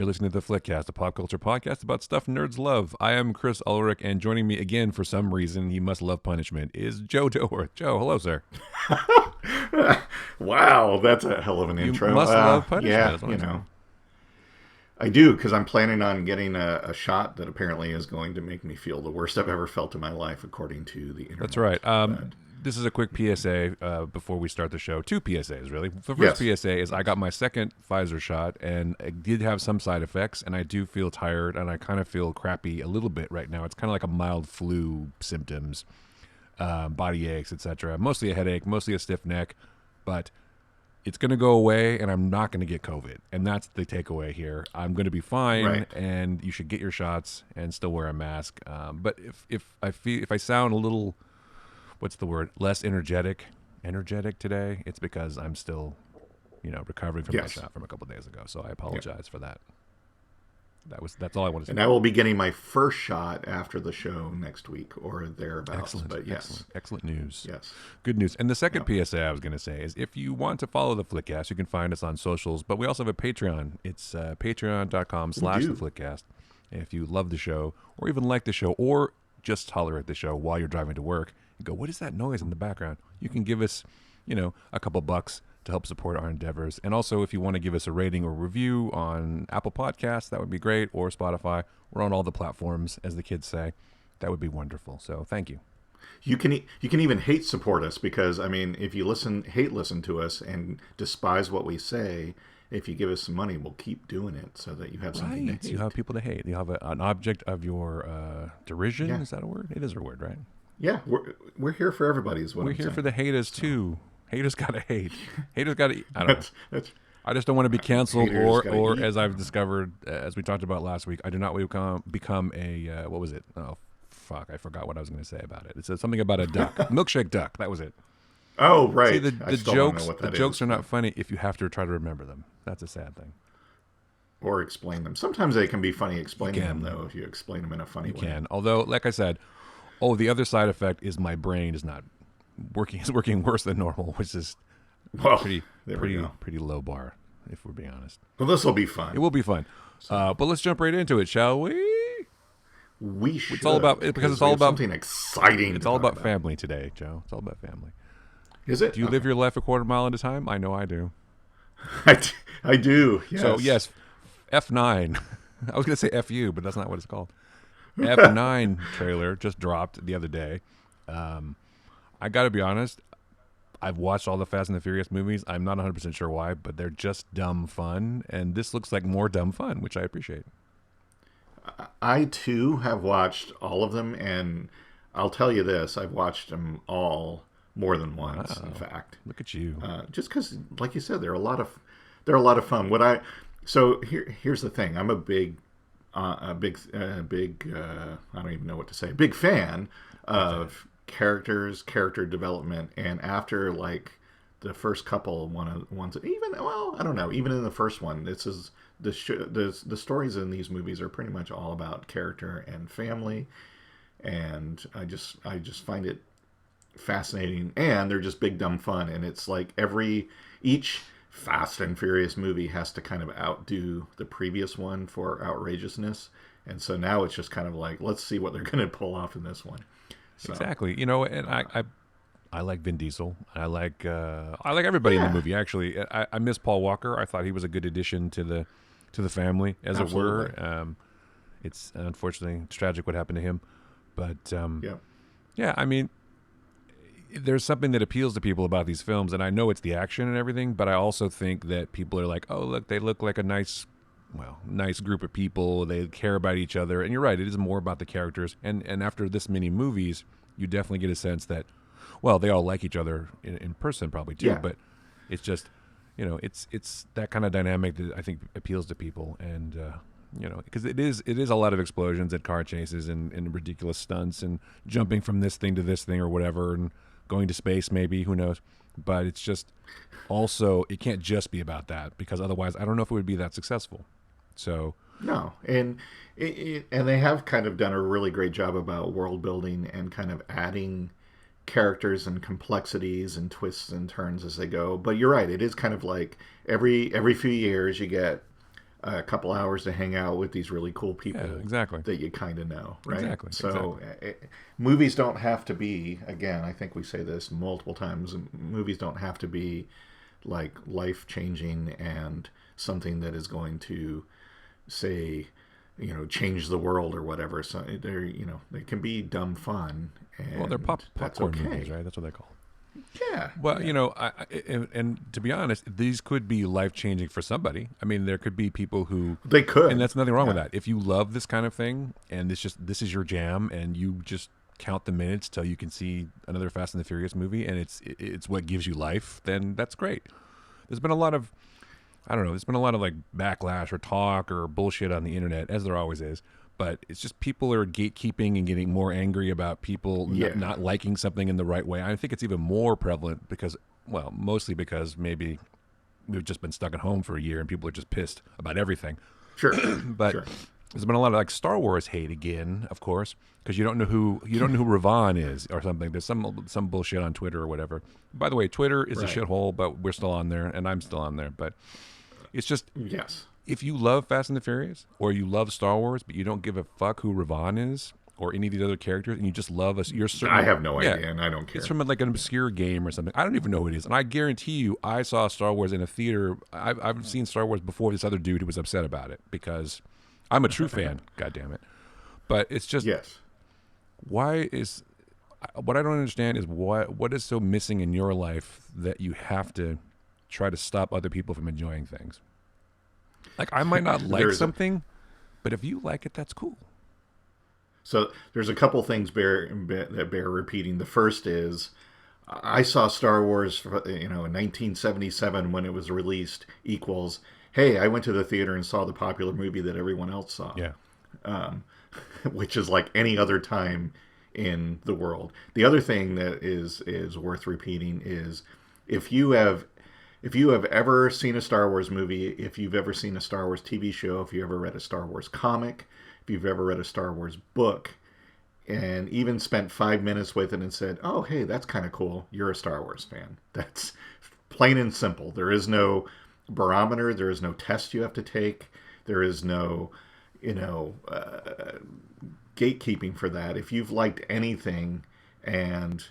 You're listening to the Flickcast, a pop culture podcast about stuff nerds love. I am Chris Ulrich, and joining me again for some reason, he must love punishment, is Joe Dilworth. Joe, hello, sir. Wow, that's a hell of an You intro. must love punishment. Yeah, That's what I'm saying. I do because I'm planning on getting a shot that apparently is going to make me feel the worst I've ever felt in my life, according to the internet. That's right. But This is a quick PSA before we start the show. Two PSAs, really. The first yes, PSA is I got my second Pfizer shot, and it did have some side effects, and I do feel tired, and I kind of feel crappy a little bit right now. It's kind of like a mild flu symptoms, body aches, etc. Mostly a headache, mostly a stiff neck, but it's going to go away, and I'm not going to get COVID. And that's the takeaway here. I'm going to be fine, right. and you should get your shots and still wear a mask. But if I sound a little, what's the word, less energetic today, it's because I'm still, recovering from my Yes. shot from a couple days ago. So I apologize for that. That's all I want to say. And I will be getting my first shot after the show next week or thereabouts. Excellent, But yes, excellent news. yes. Good news. And the second PSA I was going to say is if you want to follow the Flickcast, you can find us on socials, but we also have a Patreon. It's do. patreon.com/theflickcast. If you love the show or even like the show or just holler at the show while you're driving to work and go, what is that noise in the background? You can give us, a couple bucks to help support our endeavors. And also, if you want to give us a rating or review on Apple Podcasts, that would be great, or Spotify. We're on all the platforms, as the kids say. That would be wonderful. So thank you. You can even hate support us because if you hate listen to us and despise what we say, if you give us some money, we'll keep doing it so that you have something to Right. hate. You have people to hate. You have an object of your derision. Yeah. Is that a word? It is a word, right? Yeah, we're here for everybody. Is what We're I'm here saying. for the haters, too. Haters got to hate. Haters got to, I don't know. That's I just don't want to be canceled, Haters gotta or eat. as I've discovered, as we talked about last week, I do not become a, what was it? Oh, fuck, I forgot what I was going to say about it. It said something about a duck. Milkshake duck, that was it. Oh, right. See, the I still don't know jokes what the that jokes is. are not funny if you have to try to remember them. That's a sad thing. Or explain them. Sometimes they can be funny explaining can. them, though, if you explain them in a funny You way. can. Although, like I said, the other side effect is my brain is not working. It's working worse than normal, which is Well, pretty there we go. pretty low bar, if we're being honest. Well, this will be fun. It will be fun. But let's jump right into it, shall we? We should. It's all about because it's we all have about something exciting. it's to all talk about family today, Joe. It's all about family. Is it? Do you live your life a quarter mile at a time? I know I do. I do. Yes. So yes, F9. I was going to say FU, but that's not what it's called. F9 trailer just dropped the other day. I got to be honest. I've watched all the Fast and the Furious movies. I'm not 100% sure why, but they're just dumb fun, and this looks like more dumb fun, which I appreciate. I too have watched all of them, and I'll tell you this: I've watched them all more than once. Wow. In fact, Look at you. just because, like you said, they're a lot of fun. Here's the thing: I'm a big I don't even know what to say. Big fan of character development, and after like the first couple ones, I don't know, even in the first one, the stories in these movies are pretty much all about character and family, and I just find it fascinating, and they're just big dumb fun, and it's like each Fast and Furious movie has to kind of outdo the previous one for outrageousness, and so now it's just kind of like, let's see what they're going to pull off in this one. So, Exactly. And I like Vin Diesel. I like everybody in the movie. Actually, I miss Paul Walker. I thought he was a good addition to the family, as Absolutely. it were. It's unfortunately it's tragic what happened to him, but yeah. yeah, I mean, there's something that appeals to people about these films, and I know it's the action and everything, but I also think that people are like, oh, look, they look like a nice group of people. They care about each other, and you're right, it is more about the characters. And after this many movies, you definitely get a sense that, well, they all like each other in person probably too, Yeah. but it's just, it's that kind of dynamic that I think appeals to people, and because it is a lot of explosions and car chases and ridiculous stunts and jumping from this thing to this thing or whatever, and going to space maybe, who knows. But it's just also, it can't just be about that, because otherwise I don't know if it would be that successful. So No, and and they have kind of done a really great job about world building and kind of adding characters and complexities and twists and turns as they go. But you're right, it is kind of like every few years you get a couple hours to hang out with these really cool people exactly. that you kind of know, right? Exactly. So Exactly. movies don't have to be, again, I think we say this multiple times, movies don't have to be like life changing and something that is going to say, change the world or whatever. So they're, they can be dumb fun, Well, they're and that's popcorn okay. movies, right? That's what they call them. Yeah. Well, Yeah. and to be honest, these could be life changing for somebody. I mean, there could be people who, They and could. that's nothing wrong with Yeah. that. If you love this kind of thing, and this is your jam, and you just count the minutes till you can see another Fast and the Furious movie, and it's what gives you life, then that's great. There's been a lot of, I don't know, there's been a lot of like backlash or talk or bullshit on the internet, as there always is. But it's just people are gatekeeping and getting more angry about people Yeah. not liking something in the right way. I think it's even more prevalent because, well, mostly because maybe we've just been stuck at home for a year and people are just pissed about everything. Sure. But Sure. there's been a lot of like Star Wars hate again, of course, because you don't know who Ravon is or something. There's some bullshit on Twitter or whatever. By the way, Twitter is a Right. shithole, but we're still on there, and I'm still on there. But it's just, Yes. if you love Fast and the Furious or you love Star Wars, but you don't give a fuck who Ravon is or any of these other characters, and you just love us, you're certain. I have no idea, and I don't care. It's from like an obscure game or something. I don't even know what it is, and I guarantee you, I saw Star Wars in a theater. I've seen Star Wars before this other dude who was upset about it because I'm a true fan. God damn it! But it's just, Yes. why is what I don't understand is what is so missing in your life that you have to try to stop other people from enjoying things. Like, I might not like something, but if you like it, that's cool. So there's a couple things that bear repeating. The first is I saw Star Wars, in 1977 when it was released. Equals, hey, I went to the theater and saw the popular movie that everyone else saw. Yeah. Which is like any other time in the world. The other thing that is worth repeating is if you have ever seen a Star Wars movie, if you've ever seen a Star Wars TV show, if you ever read a Star Wars comic, if you've ever read a Star Wars book, and even spent 5 minutes with it and said, oh, hey, that's kind of cool, you're a Star Wars fan. That's plain and simple. There is no barometer. There is no test you have to take. There is no, gatekeeping for that. If you've liked anything and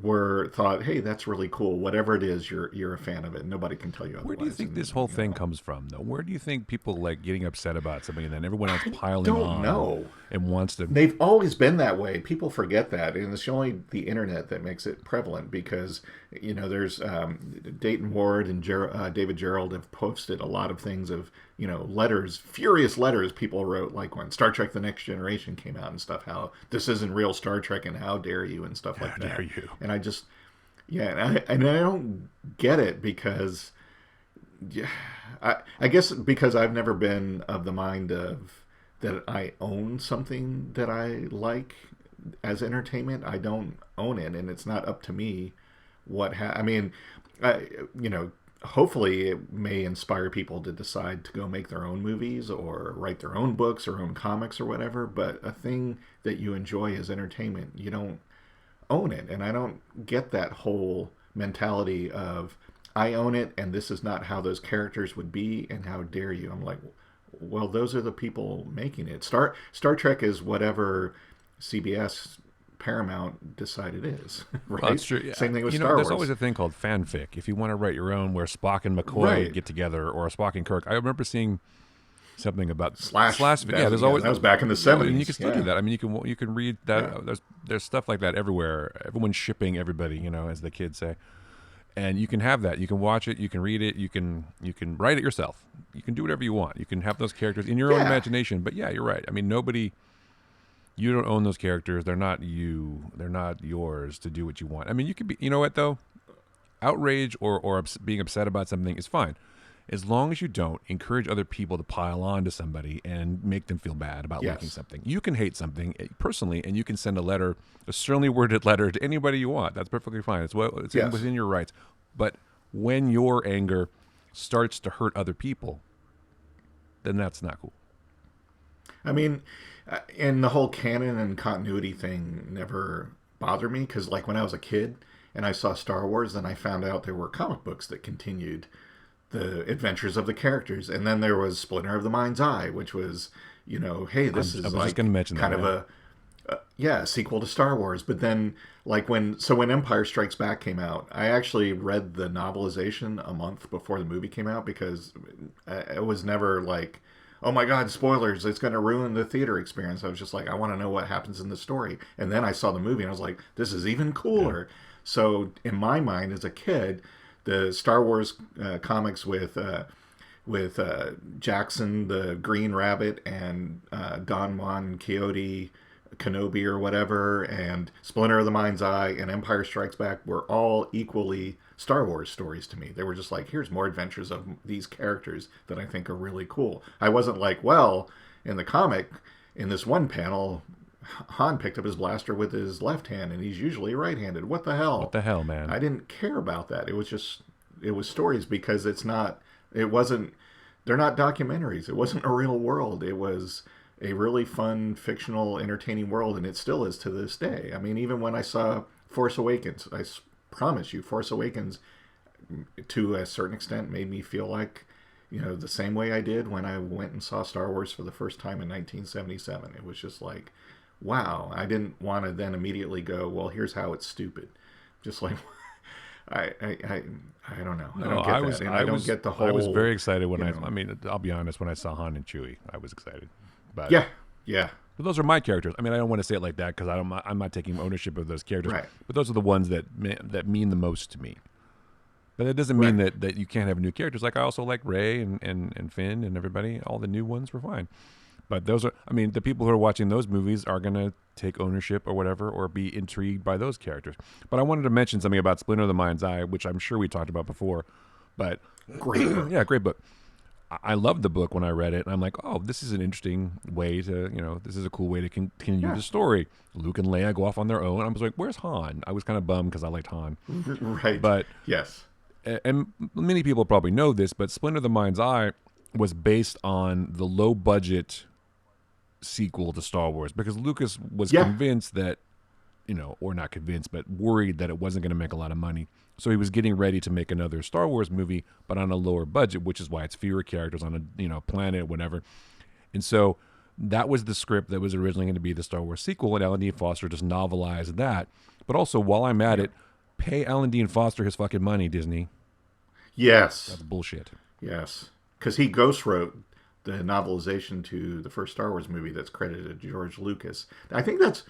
were thought, hey, that's really cool, whatever it is, you're a fan of it. Nobody can tell you otherwise. Where do you think this whole thing comes from, though? Where do you think people like getting upset about something and then everyone else piling on know. and wants to? They've always been that way. People forget that, and it's only the internet that makes it prevalent because there's Dayton Ward and David Gerald have posted a lot of things of letters, furious letters people wrote, like when Star Trek: The Next Generation came out and stuff. How this isn't real Star Trek, and how dare you, and stuff like that. How dare you? And I just, and I don't get it because, I guess because I've never been of the mind of that I own something that I like as entertainment. I don't own it, and it's not up to me hopefully it may inspire people to decide to go make their own movies or write their own books or own comics or whatever. But a thing that you enjoy as entertainment, you don't own it. And I don't get that whole mentality of I own it and this is not how those characters would be and how dare you. I'm like, well, those are the people making it. Star Trek is whatever CBS Paramount decided it is, right? Well, that's true. Yeah. Same thing with Star Wars. There's always a thing called fanfic. If you want to write your own, where Spock and McCoy Right. get together, or Spock and Kirk. I remember seeing something about Slash. Yeah, there's always that was back in the 70s. and you can still do Yeah. that. I mean, you can read that. There's stuff like that everywhere. Everyone's shipping everybody, as the kids say. And you can have that. You can watch it. You can read it. You can write it yourself. You can do whatever you want. You can have those characters in your own imagination. But yeah, you're right. I mean, you don't own those characters. They're not you. They're not yours to do what you want. I mean, you could be. You know what though? Outrage or being upset about something is fine, as long as you don't encourage other people to pile on to somebody and make them feel bad about liking something. You can hate something personally, and you can send a sternly worded letter to anybody you want. That's perfectly fine. It's within your rights. But when your anger starts to hurt other people, then that's not cool. I mean, and the whole canon and continuity thing never bothered me because, like, when I was a kid and I saw Star Wars, then I found out there were comic books that continued the adventures of the characters. And then there was Splinter of the Mind's Eye, which was, hey, this is I was like just going to mention kind that, of a sequel to Star Wars. But then, like when Empire Strikes Back came out, I actually read the novelization a month before the movie came out because it was never like, oh my God, spoilers, it's going to ruin the theater experience. I was just like, I want to know what happens in the story. And then I saw the movie and I was like, this is even cooler. Yeah. So in my mind as a kid, the Star Wars comics with Jackson, the Green Rabbit, and Don Juan Quixote, Kenobi or whatever, and Splinter of the Mind's Eye and Empire Strikes Back were all equally Star Wars stories to me. They were just like, here's more adventures of these characters that I think are really cool. I wasn't like, well, in the comic, in this one panel, Han picked up his blaster with his left hand and he's usually right-handed. What the hell? What the hell, man? I didn't care about that. It was stories because they're not documentaries. It wasn't a real world. It was a really fun, fictional, entertaining world, and it still is to this day. I mean, even when I saw Force Awakens, I promise you, Force Awakens, to a certain extent, made me feel like, the same way I did when I went and saw Star Wars for the first time in 1977. It was just like, wow. I didn't want to then immediately go, well, here's how it's stupid. Just like, I don't know. I don't get the whole. I was very excited when I'll be honest, when I saw Han and Chewie, I was excited. But yeah. But those are my characters. I mean, I don't want to say it like that because I'm not taking ownership of those characters. Right. But those are the ones that mean the most to me. But it doesn't mean that you can't have new characters. Like I also like Rey and Finn and everybody. All the new ones were fine. But those are, the people who are watching those movies are going to take ownership or whatever or be intrigued by those characters. But I wanted to mention something about Splinter of the Mind's Eye, which I'm sure we talked about before. But great book. Yeah, great book. I loved the book when I read it, and I'm like, oh, this is an interesting way to, this is a cool way to continue the story. Luke and Leia go off on their own. I was like, where's Han? I was kind of bummed because I liked Han. Right. But yes. And many people probably know this, but Splinter of the Mind's Eye was based on the low-budget sequel to Star Wars because Lucas was convinced that, or not convinced, but worried that it wasn't going to make a lot of money. So he was getting ready to make another Star Wars movie, but on a lower budget, which is why it's fewer characters on a planet, whatever. And so that was the script that was originally going to be the Star Wars sequel, and Alan Dean Foster just novelized that. But also, while I'm at it, pay Alan Dean Foster his fucking money, Disney. Yes. That's bullshit. Yes. Because he ghost wrote the novelization to the first Star Wars movie that's credited to George Lucas. I think that's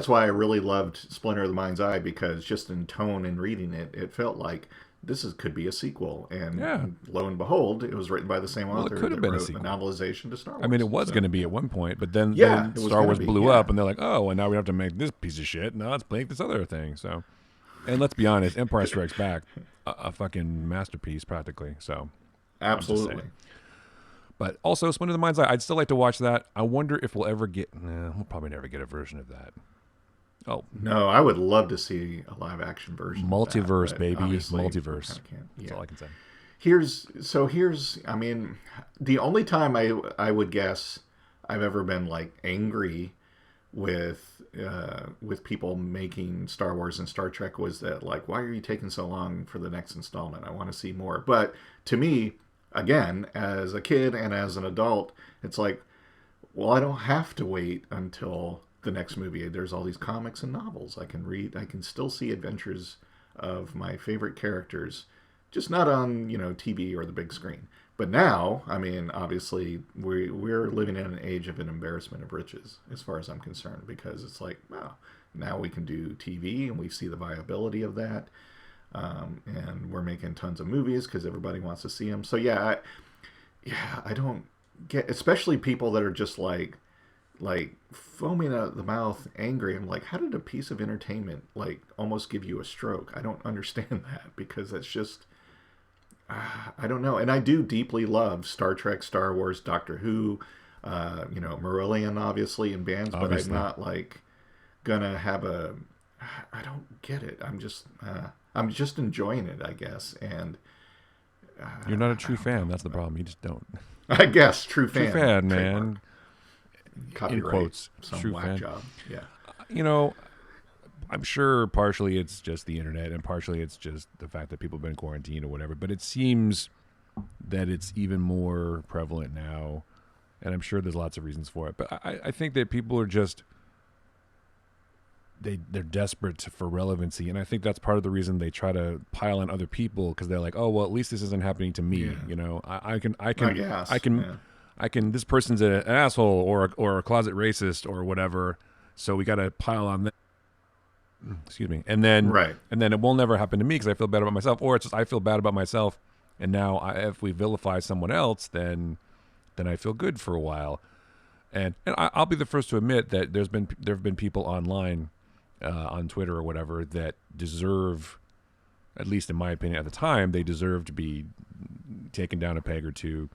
why I really loved Splinter of the Mind's Eye, because just in tone and reading it, it felt like could be a sequel. And lo and behold, it was written by the same author that wrote the novelization to Star Wars. I mean, it was going to be at one point, but then Star Wars blew up, and they're like, oh, and now we have to make this piece of shit. Now let's make this other thing. So, and let's be honest, Empire Strikes Back, a fucking masterpiece practically. So, absolutely. But also, Splinter of the Mind's Eye, I'd still like to watch that. I wonder if we'll ever get... we'll probably never get a version of that. Oh. No, I would love to see a live-action version Multiverse, of that, baby. Multiverse. That's all I can say. Here's, the only time I would guess I've ever been, like, angry with people making Star Wars and Star Trek was that, like, why are you taking so long for the next installment? I want to see more. But to me... Again, as a kid and as an adult, it's like, well, I don't have to wait until the next movie. There's all these comics and novels I can read. I can still see adventures of my favorite characters, just not on, TV or the big screen. But now, obviously, we're living in an age of an embarrassment of riches, as far as I'm concerned, because it's like, wow, now we can do TV and we see the viability of that. And we're making tons of movies because everybody wants to see them. So I don't get, especially people that are just like foaming out the mouth, angry. I'm like, how did a piece of entertainment like almost give you a stroke? I don't understand that, because that's just, I don't know. And I do deeply love Star Trek, Star Wars, Doctor Who, Marillion, obviously, in bands, but I'm not like gonna have I don't get it. I'm just enjoying it, I guess. And you're not a true fan. That's the problem. You just don't. I guess true fan. True fan, man. Copyright. In quotes. Some true whack fan. Job. Yeah. I'm sure partially it's just the internet and partially it's just the fact that people have been quarantined or whatever. But it seems that it's even more prevalent now, and I'm sure there's lots of reasons for it. But I think that people are just they're desperate for relevancy, and I think that's part of the reason they try to pile on other people, because they're like, oh well, at least this isn't happening to me. Yeah. You know, I can guess. I can. This person's an asshole or a closet racist or whatever, so we got to pile on that. Excuse me, and then it will never happen to me because I feel bad about myself, or it's just I feel bad about myself, and now if we vilify someone else, then I feel good for a while, and I'll be the first to admit that there have been people online, on Twitter or whatever, that deserve, at least in my opinion at the time, they deserve to be taken down a peg or two,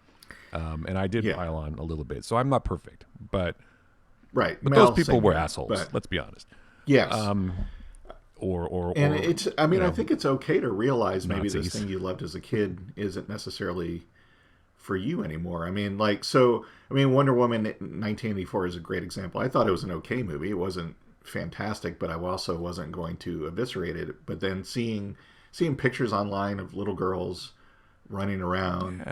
and I did pile on a little bit, so I'm not perfect, but those people were assholes. Let's be honest. Yes. And it's, I mean, I think it's okay to realize maybe Nazis. this thing you loved as a kid isn't necessarily for you anymore. I mean, Wonder Woman 1984 is a great example. I thought it was an okay movie. It wasn't fantastic, but I also wasn't going to eviscerate it. But then seeing pictures online of little girls running around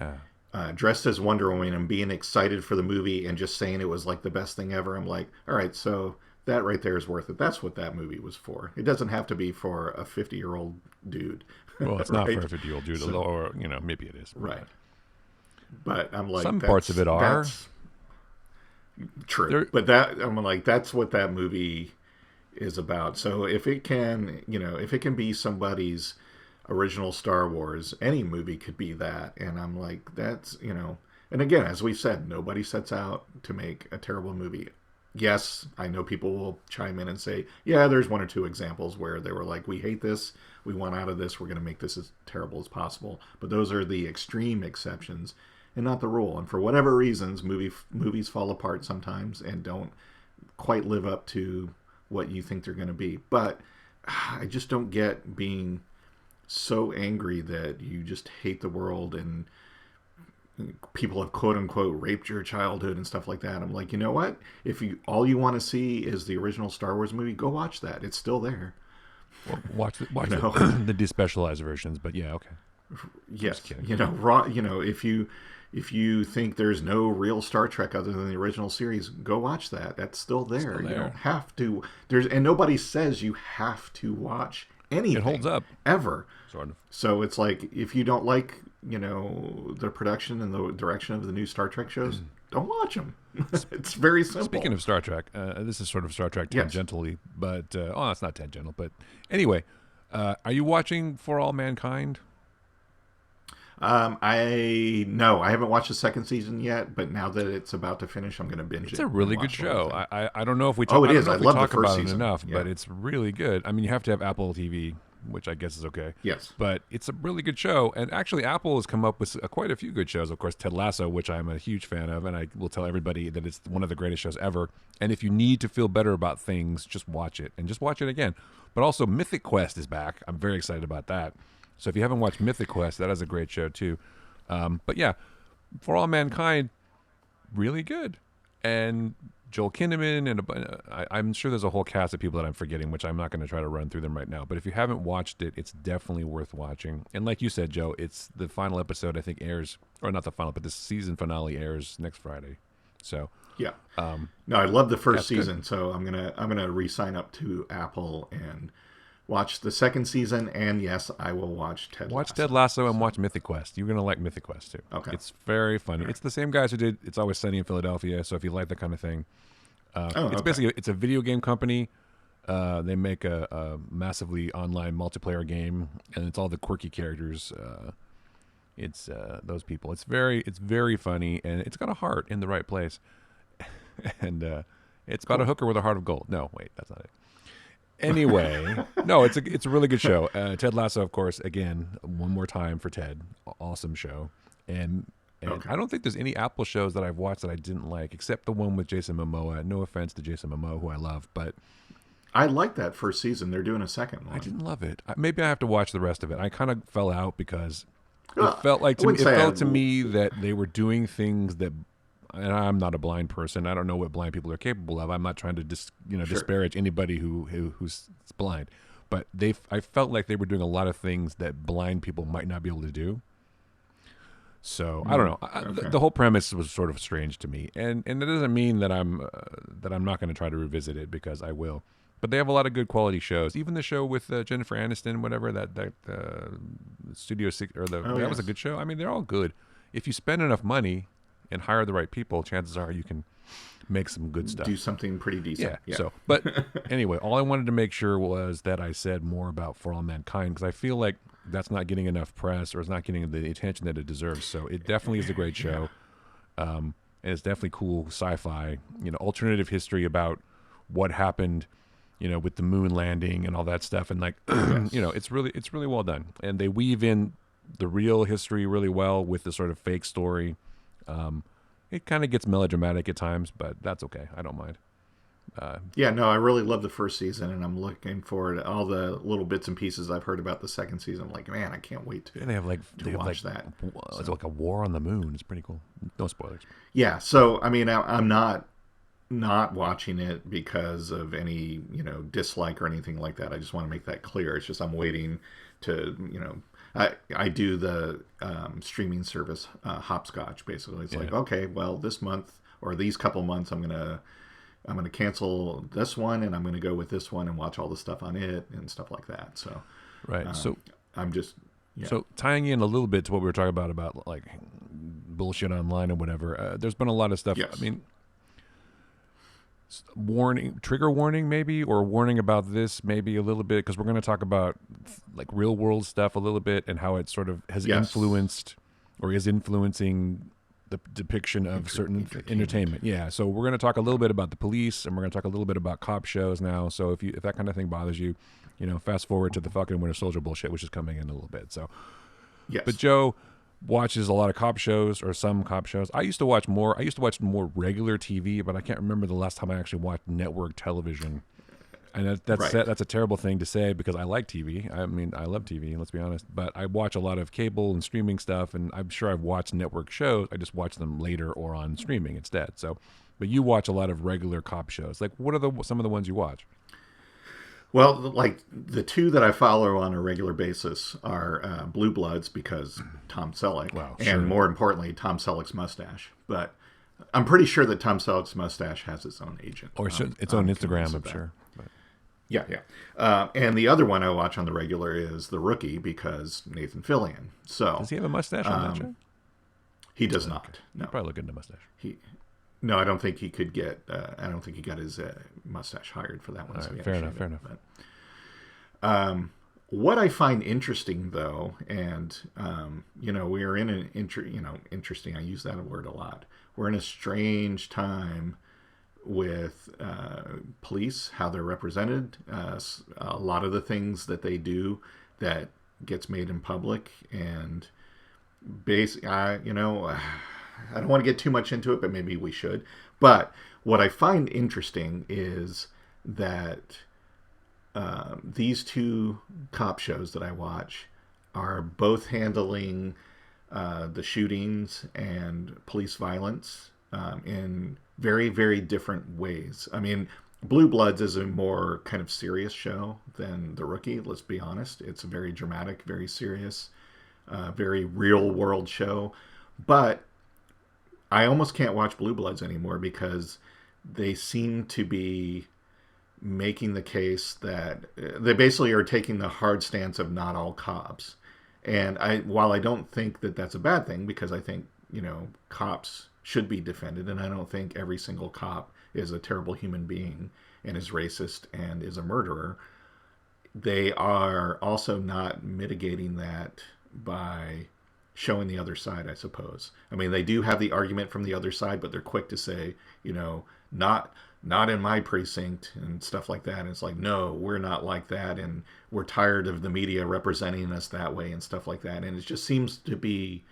dressed as Wonder Woman and being excited for the movie and just saying it was like the best thing ever, I'm like, all right, so that right there is worth it. That's what that movie was for. It doesn't have to be for a 50-year-old dude. Well, it's not for a 50-year-old dude, or maybe it is. Right. But I'm like, some parts of it are true. But I'm like, that's what that movie is about. So if it can be somebody's original Star Wars, any movie could be that. And I'm like, that's, and again, as we've said, nobody sets out to make a terrible movie. Yes, I know people will chime in and say, yeah, there's one or two examples where they were like, we hate this, we want out of this, we're going to make this as terrible as possible. But those are the extreme exceptions and not the rule. And for whatever reasons, movies fall apart sometimes and don't quite live up to what you think they're going to be. But I just don't get being so angry that you just hate the world and people have quote unquote raped your childhood and stuff like that. I'm like, you know what? If all you want to see is the original Star Wars movie, go watch that. It's still there. Well, watch the despecialized versions, but yeah, okay. Yes, if you think there's no real Star Trek other than the original series, go watch that. That's still there. You don't have to. And nobody says you have to watch anything. It holds up ever. Sort of. So it's like, if you don't like the production and the direction of the new Star Trek shows, don't watch them. It's very simple. Speaking of Star Trek, this is sort of Star Trek tangentially, but it's not tangential. But anyway, are you watching For All Mankind? I haven't watched the second season yet, but now that it's about to finish, I'm going to binge it. It's a really good show. I don't know if we talk. It is. I love talk the first about season it enough, but it's really good. I mean, you have to have Apple TV, which I guess is okay. Yes. But it's a really good show. And actually, Apple has come up with quite a few good shows. Of course, Ted Lasso, which I'm a huge fan of, and I will tell everybody that it's one of the greatest shows ever. And if you need to feel better about things, just watch it. And just watch it again. But also, Mythic Quest is back. I'm very excited about that. So if you haven't watched Mythic Quest, that is a great show, too. But yeah, For All Mankind, really good. And Joel Kinnaman, and I'm sure there's a whole cast of people that I'm forgetting, which I'm not going to try to run through them right now. But if you haven't watched it, it's definitely worth watching. And like you said, Joe, it's the final episode, I think, airs, or not the final, but the season finale airs next Friday. So yeah, no, I love the first season, good. So I'm gonna re-sign up to Apple and watch the second season, and yes, I will watch Ted Lasso. Watch Ted Lasso and watch Mythic Quest. You're going to like Mythic Quest, too. Okay. It's very funny. Right. It's the same guys who did It's Always Sunny in Philadelphia, so if you like that kind of thing. Basically, it's a video game company. They make a massively online multiplayer game, and it's all the quirky characters. It's those people. It's very funny, and it's got a heart in the right place. And it's about a hooker with a heart of gold. No, wait, that's not it. Anyway, no, it's a really good show. Ted Lasso, of course, again, one more time for Ted. Awesome show. And I don't think there's any Apple shows that I've watched that I didn't like, except the one with Jason Momoa. No offense to Jason Momoa, who I love, but I liked that first season. They're doing a second one. I didn't love it. Maybe I have to watch the rest of it. I kind of fell out because it felt like to me that they were doing things that and I'm not a blind person. I don't know what blind people are capable of. I'm not trying to Sure. disparage anybody who's blind, but I felt like they were doing a lot of things that blind people might not be able to do. So I don't know. Okay. The whole premise was sort of strange to me, and it doesn't mean that I'm not going to try to revisit it, because I will. But they have a lot of good quality shows. Even the show with Jennifer Aniston, whatever that Studio Six, or Oh, that was a yes. good show. I mean, they're all good. If you spend enough money and hire the right people, chances are you can make some good stuff. Do something pretty decent. Yeah. So, but anyway, all I wanted to make sure was that I said more about For All Mankind, because I feel like that's not getting enough press, or it's not getting the attention that it deserves. So it definitely is a great show, and it's definitely cool sci-fi, alternative history about what happened, with the moon landing and all that stuff, and like, Yes. it's really well done, and they weave in the real history really well with the sort of fake story. It kind of gets melodramatic at times, but that's okay. I don't mind. Yeah, no, I really love the first season, and I'm looking forward to all the little bits and pieces I've heard about the second season. I'm like, man, I can't wait And they have like to watch that. It's like a war on the moon. It's pretty cool. No spoilers. Yeah, so I mean, I'm not watching it because of any dislike or anything like that. I just want to make that clear. It's just I'm waiting to I do the streaming service Hopscotch basically. It's like, okay, well, this month or these couple months I'm gonna cancel this one, and I'm gonna go with this one and watch all the stuff on it and stuff like that. So Right. So I'm just So tying in a little bit to what we were talking about like bullshit online and whatever, there's been a lot of stuff. Yes. I mean, trigger warning maybe, or warning about this maybe a little bit, because we're going to talk about like real world stuff a little bit, and how it sort of has influenced or is influencing the depiction of certain entertainment. Yeah. So we're going to talk a little bit about the police, and we're going to talk a little bit about cop shows now. So if that kind of thing bothers you, fast forward to the Falcon Winter Soldier bullshit, which is coming in a little bit. So, yes. But Joe watches a lot of cop shows, or some cop shows. I used to watch more regular TV, but I can't remember the last time I actually watched network television. And that's a terrible thing to say, because I like TV. I mean, I love TV, let's be honest. But I watch a lot of cable and streaming stuff, and I'm sure I've watched network shows. I just watch them later or on streaming instead. So, but you watch a lot of regular cop shows. Like, what are some of the ones you watch? Well, like the two that I follow on a regular basis are Blue Bloods, because Tom Selleck, and more importantly, Tom Selleck's mustache. But I'm pretty sure that Tom Selleck's mustache has its own agent. Or its own Instagram, I'm sure. But. Yeah. And the other one I watch on the regular is The Rookie, because Nathan Fillion. So does he have a mustache on that show? He does not. No. He'd probably look into mustache. No, I don't think he could get. I don't think he got his mustache hired for that one. Right, fair enough. But, what I find interesting, though, and we are in an interesting. I use that word a lot. We're in a strange time with police, how they're represented, a lot of the things that they do that gets made in public, and basically, I don't want to get too much into it, but maybe we should. But what I find interesting is that these two cop shows that I watch are both handling the shootings and police violence in very, very different ways. I mean, Blue Bloods is a more kind of serious show than The Rookie, let's be honest. It's a very dramatic, very serious, very real world show. But I almost can't watch Blue Bloods anymore, because they seem to be making the case that they basically are taking the hard stance of not all cops. And while I don't think that that's a bad thing, because I think, cops should be defended, and I don't think every single cop is a terrible human being and is racist and is a murderer, they are also not mitigating that by showing the other side, I suppose. I mean, they do have the argument from the other side, but they're quick to say, not in my precinct and stuff like that. And it's like, no, we're not like that, and we're tired of the media representing us that way and stuff like that. And it just seems to be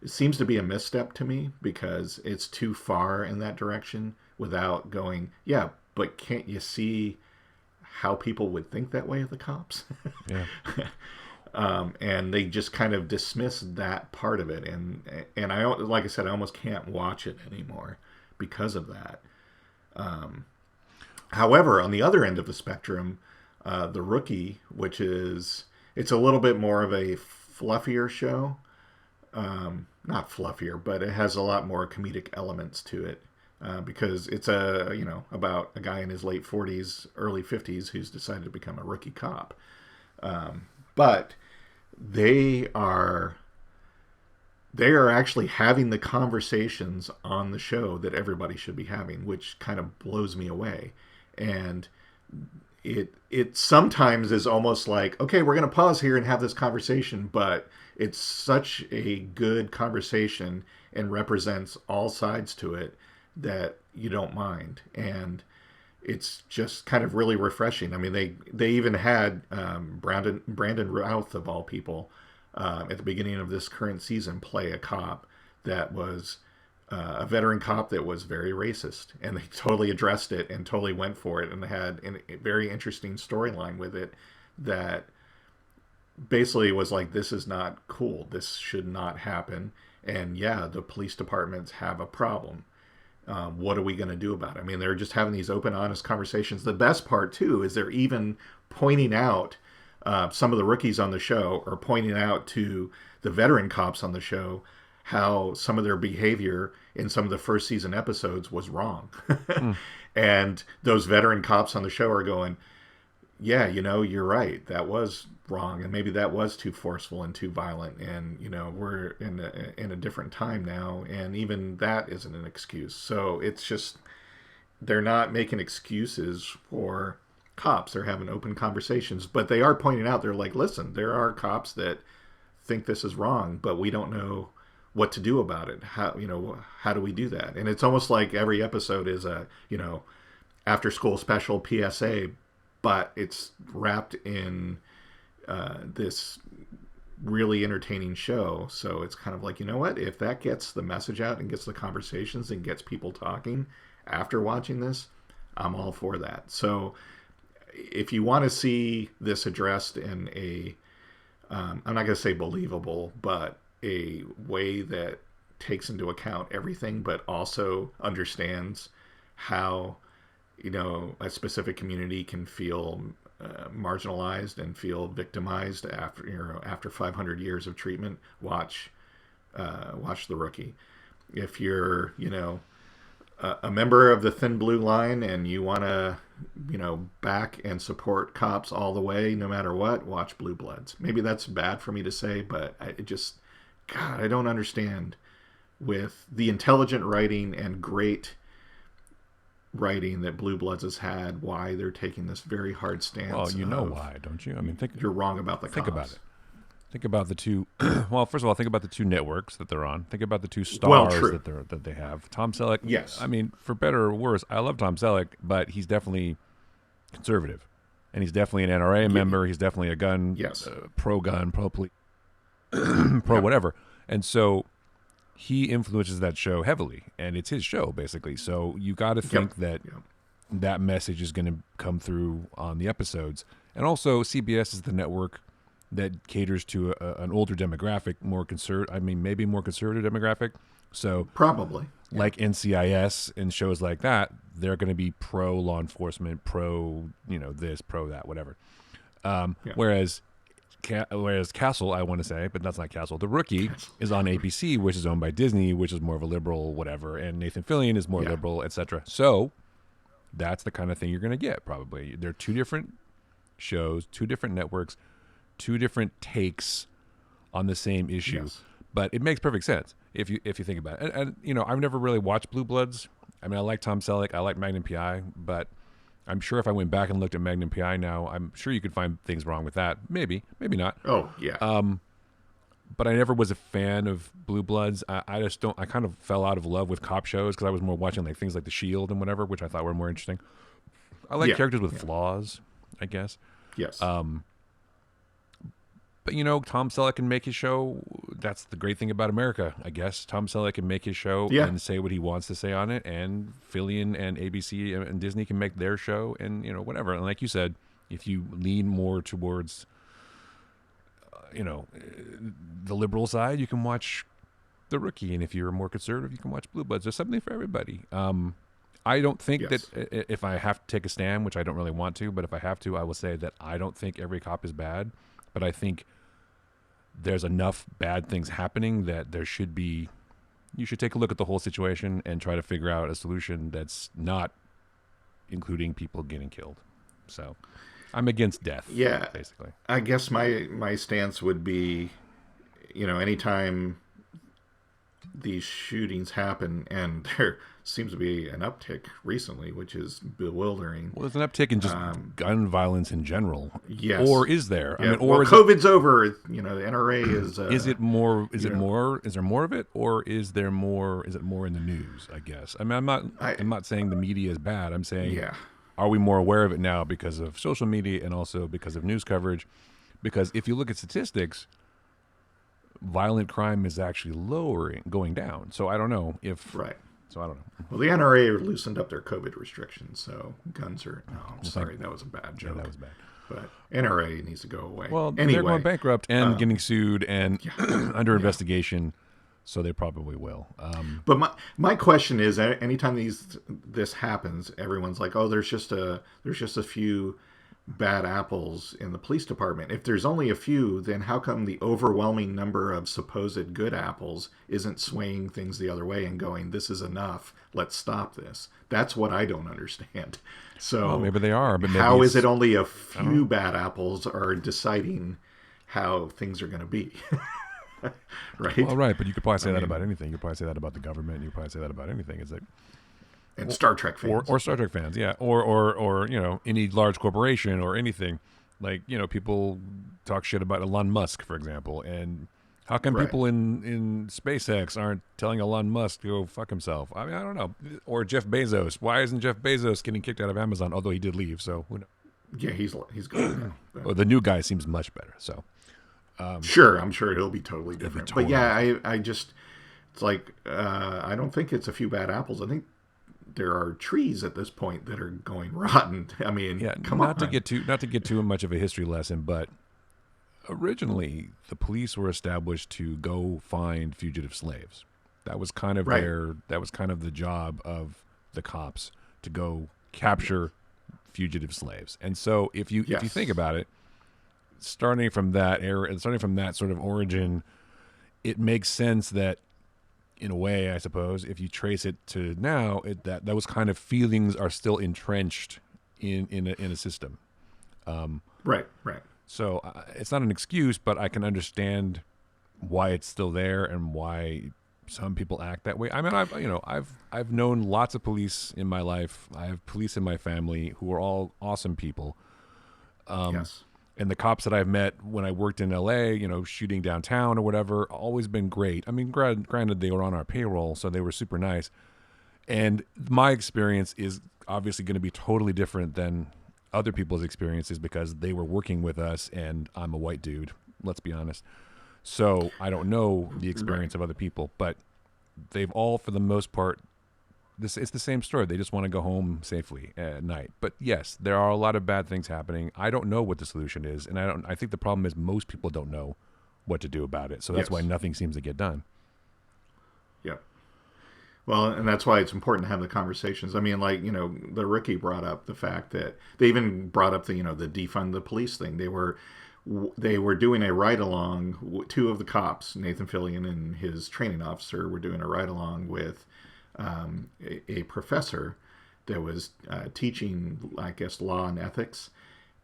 a misstep to me, because it's too far in that direction without going, yeah, but can't you see how people would think that way of the cops? Yeah. And they just kind of dismiss that part of it, and I, like I said, I almost can't watch it anymore because of that. However, on the other end of the spectrum, the Rookie, which is, it's a little bit more of a fluffier show. Not fluffier, but it has a lot more comedic elements to it, because it's about a guy in his late 40s, early 50s who's decided to become a rookie cop. But they are actually having the conversations on the show that everybody should be having, which kind of blows me away. And it sometimes is almost like, okay, we're going to pause here and have this conversation, but it's such a good conversation and represents all sides to it that you don't mind. And it's just kind of really refreshing. I mean, they even had Brandon Routh, of all people, at the beginning of this current season, play a cop that was a veteran cop that was very racist, and they totally addressed it and totally went for it, and had a very interesting storyline with it that basically was like, this is not cool, this should not happen, and yeah, the police departments have a problem. What are we going to do about it? I mean, they're just having these open, honest conversations. The best part, too, is they're even pointing out, some of the rookies on the show are pointing out to the veteran cops on the show how some of their behavior in some of the first season episodes was wrong. And those veteran cops on the show are going, yeah, you're right, that was wrong, and maybe that was too forceful and too violent, and we're in a different time now, and even that isn't an excuse. So it's just, they're not making excuses for cops. They're having open conversations, but they are pointing out, they're like, listen, there are cops that think this is wrong, but we don't know what to do about it. How do we do that? And it's almost like every episode is a after school special PSA, but it's wrapped in this really entertaining show. So it's kind of like, you know what? If that gets the message out and gets the conversations and gets people talking after watching this, I'm all for that. So if you want to see this addressed in a, I'm not going to say believable, but a way that takes into account everything, but also understands how a specific community can feel marginalized and feel victimized after 500 years of treatment, watch The Rookie. If you're a member of the Thin Blue Line and you want to back and support cops all the way no matter what, watch Blue Bloods. Maybe that's bad for me to say, but I don't understand, with the intelligent writing and great writing that Blue Bloods has had, why they're taking this very hard stance. Well, you know why, don't you? I mean, you're wrong about the think cops. About it. Think about the two. Well, first of all, think about the two networks that they're on. Think about the two stars that they have. Tom Selleck. Yes. I mean, for better or worse, I love Tom Selleck, but he's definitely conservative, and he's definitely an NRA member. He's definitely a gun, pro gun, pro police, pro whatever, and so he influences that show heavily, and it's his show basically. So you got to think that message is going to come through on the episodes, and also CBS is the network that caters to an older demographic, maybe more conservative demographic. So probably like NCIS and shows like that, they're going to be pro law enforcement, pro this, pro that, whatever. Whereas Castle, I want to say, but that's not Castle. The Rookie is on ABC, which is owned by Disney, which is more of a liberal, whatever, and Nathan Fillion is more liberal, etc. So that's the kind of thing you're going to get. Probably they're two different shows, two different networks, two different takes on the same issue. Yes. But it makes perfect sense if you think about it. And I've never really watched Blue Bloods. I mean, I like Tom Selleck, I like Magnum PI, but I'm sure if I went back and looked at Magnum PI now, I'm sure you could find things wrong with that. Maybe not. Oh, yeah. But I never was a fan of Blue Bloods. I just don't. I kind of fell out of love with cop shows because I was more watching like things like The Shield and whatever, which I thought were more interesting. I like characters with flaws, I guess. Yes. But Tom Selleck can make his show. That's the great thing about America, I guess. Tom Selleck can make his show and say what he wants to say on it, and Fillion and ABC and Disney can make their show, and whatever. And like you said, if you lean more towards the liberal side, you can watch The Rookie, and if you're more conservative, you can watch Blue Bloods. There's something for everybody. I don't think that Yes. if I have to take a stand, which I don't really want to, but if I have to, I will say that I don't think every cop is bad, but I think there's enough bad things happening that you should take a look at the whole situation and try to figure out a solution that's not including people getting killed. So I'm against death, Yeah, basically. I guess my stance would be, anytime these shootings happen, and there seems to be an uptick recently, which is bewildering. Well, there's an uptick in just gun violence in general. Yes. Or is there? Yeah. Or is COVID's over. The NRA is. is it more? Is it know. more? Is there more of it, or is there more? Is it more in the news? I guess. I mean, I'm not saying the media is bad. I'm saying, Yeah. are we more aware of it now because of social media and also because of news coverage? Because if you look at statistics, violent crime is actually going down. So I don't know if. Right. So I don't know. Well, the NRA loosened up their COVID restrictions, so guns are. No, I'm sorry, that was a bad joke. Yeah, that was bad. But NRA needs to go away. Well, anyway, they're going bankrupt and getting sued and under investigation, so they probably will. But my question is, anytime this happens, everyone's like, "Oh, there's just a few bad apples in the police department." If there's only a few, then how come the overwhelming number of supposed good apples isn't swaying things the other way and going, "This is enough. Let's stop this"? That's what I don't understand. So well, maybe they are, but maybe how is it only a few bad apples are deciding how things are going to be? Right? Well, right, but you could probably say that about anything. You could probably say that about the government. You could probably say that about anything. It's like and Star Trek fans, or Star Trek fans, yeah, or any large corporation or anything. Like people talk shit about Elon Musk, for example, and how come people in SpaceX aren't telling Elon Musk to go fuck himself? I mean, I don't know. Or Jeff Bezos. Why isn't Jeff Bezos getting kicked out of Amazon? Although he did leave, so who knows? Yeah, he's gone now. Well, the new guy seems much better. So sure, I'm sure he'll be totally different. totally but yeah, I just it's like I don't think it's a few bad apples. I think there are trees at this point that are going rotten. I mean, come on. Not to get too much of a history lesson, but originally the police were established to go find fugitive slaves. That was kind of the job of the cops, to go capture fugitive slaves. And so if you think about it, starting from that sort of origin, it makes sense that, in a way, I suppose, if you trace it to now, that those kind of feelings are still entrenched in a system. Right. So it's not an excuse, but I can understand why it's still there and why some people act that way. I mean, I've known lots of police in my life. I have police in my family who are all awesome people. Yes. And the cops that I've met when I worked in LA, shooting downtown or whatever, always been great. I mean, granted, they were on our payroll, so they were super nice. And my experience is obviously going to be totally different than other people's experiences because they were working with us, and I'm a white dude, let's be honest. So I don't know the experience of other people, but they've all, for the most part, it's the same story. They just want to go home safely at night. But yes, there are a lot of bad things happening. I don't know what the solution is, and I think the problem is most people don't know what to do about it. So that's why nothing seems to get done. Yeah. Well, and that's why it's important to have the conversations. I mean, like, the Rookie brought up the fact that they even brought up the defund the police thing. They were doing a ride along. Two of the cops, Nathan Fillion and his training officer, were doing a ride along with a professor that was teaching, I guess, law and ethics.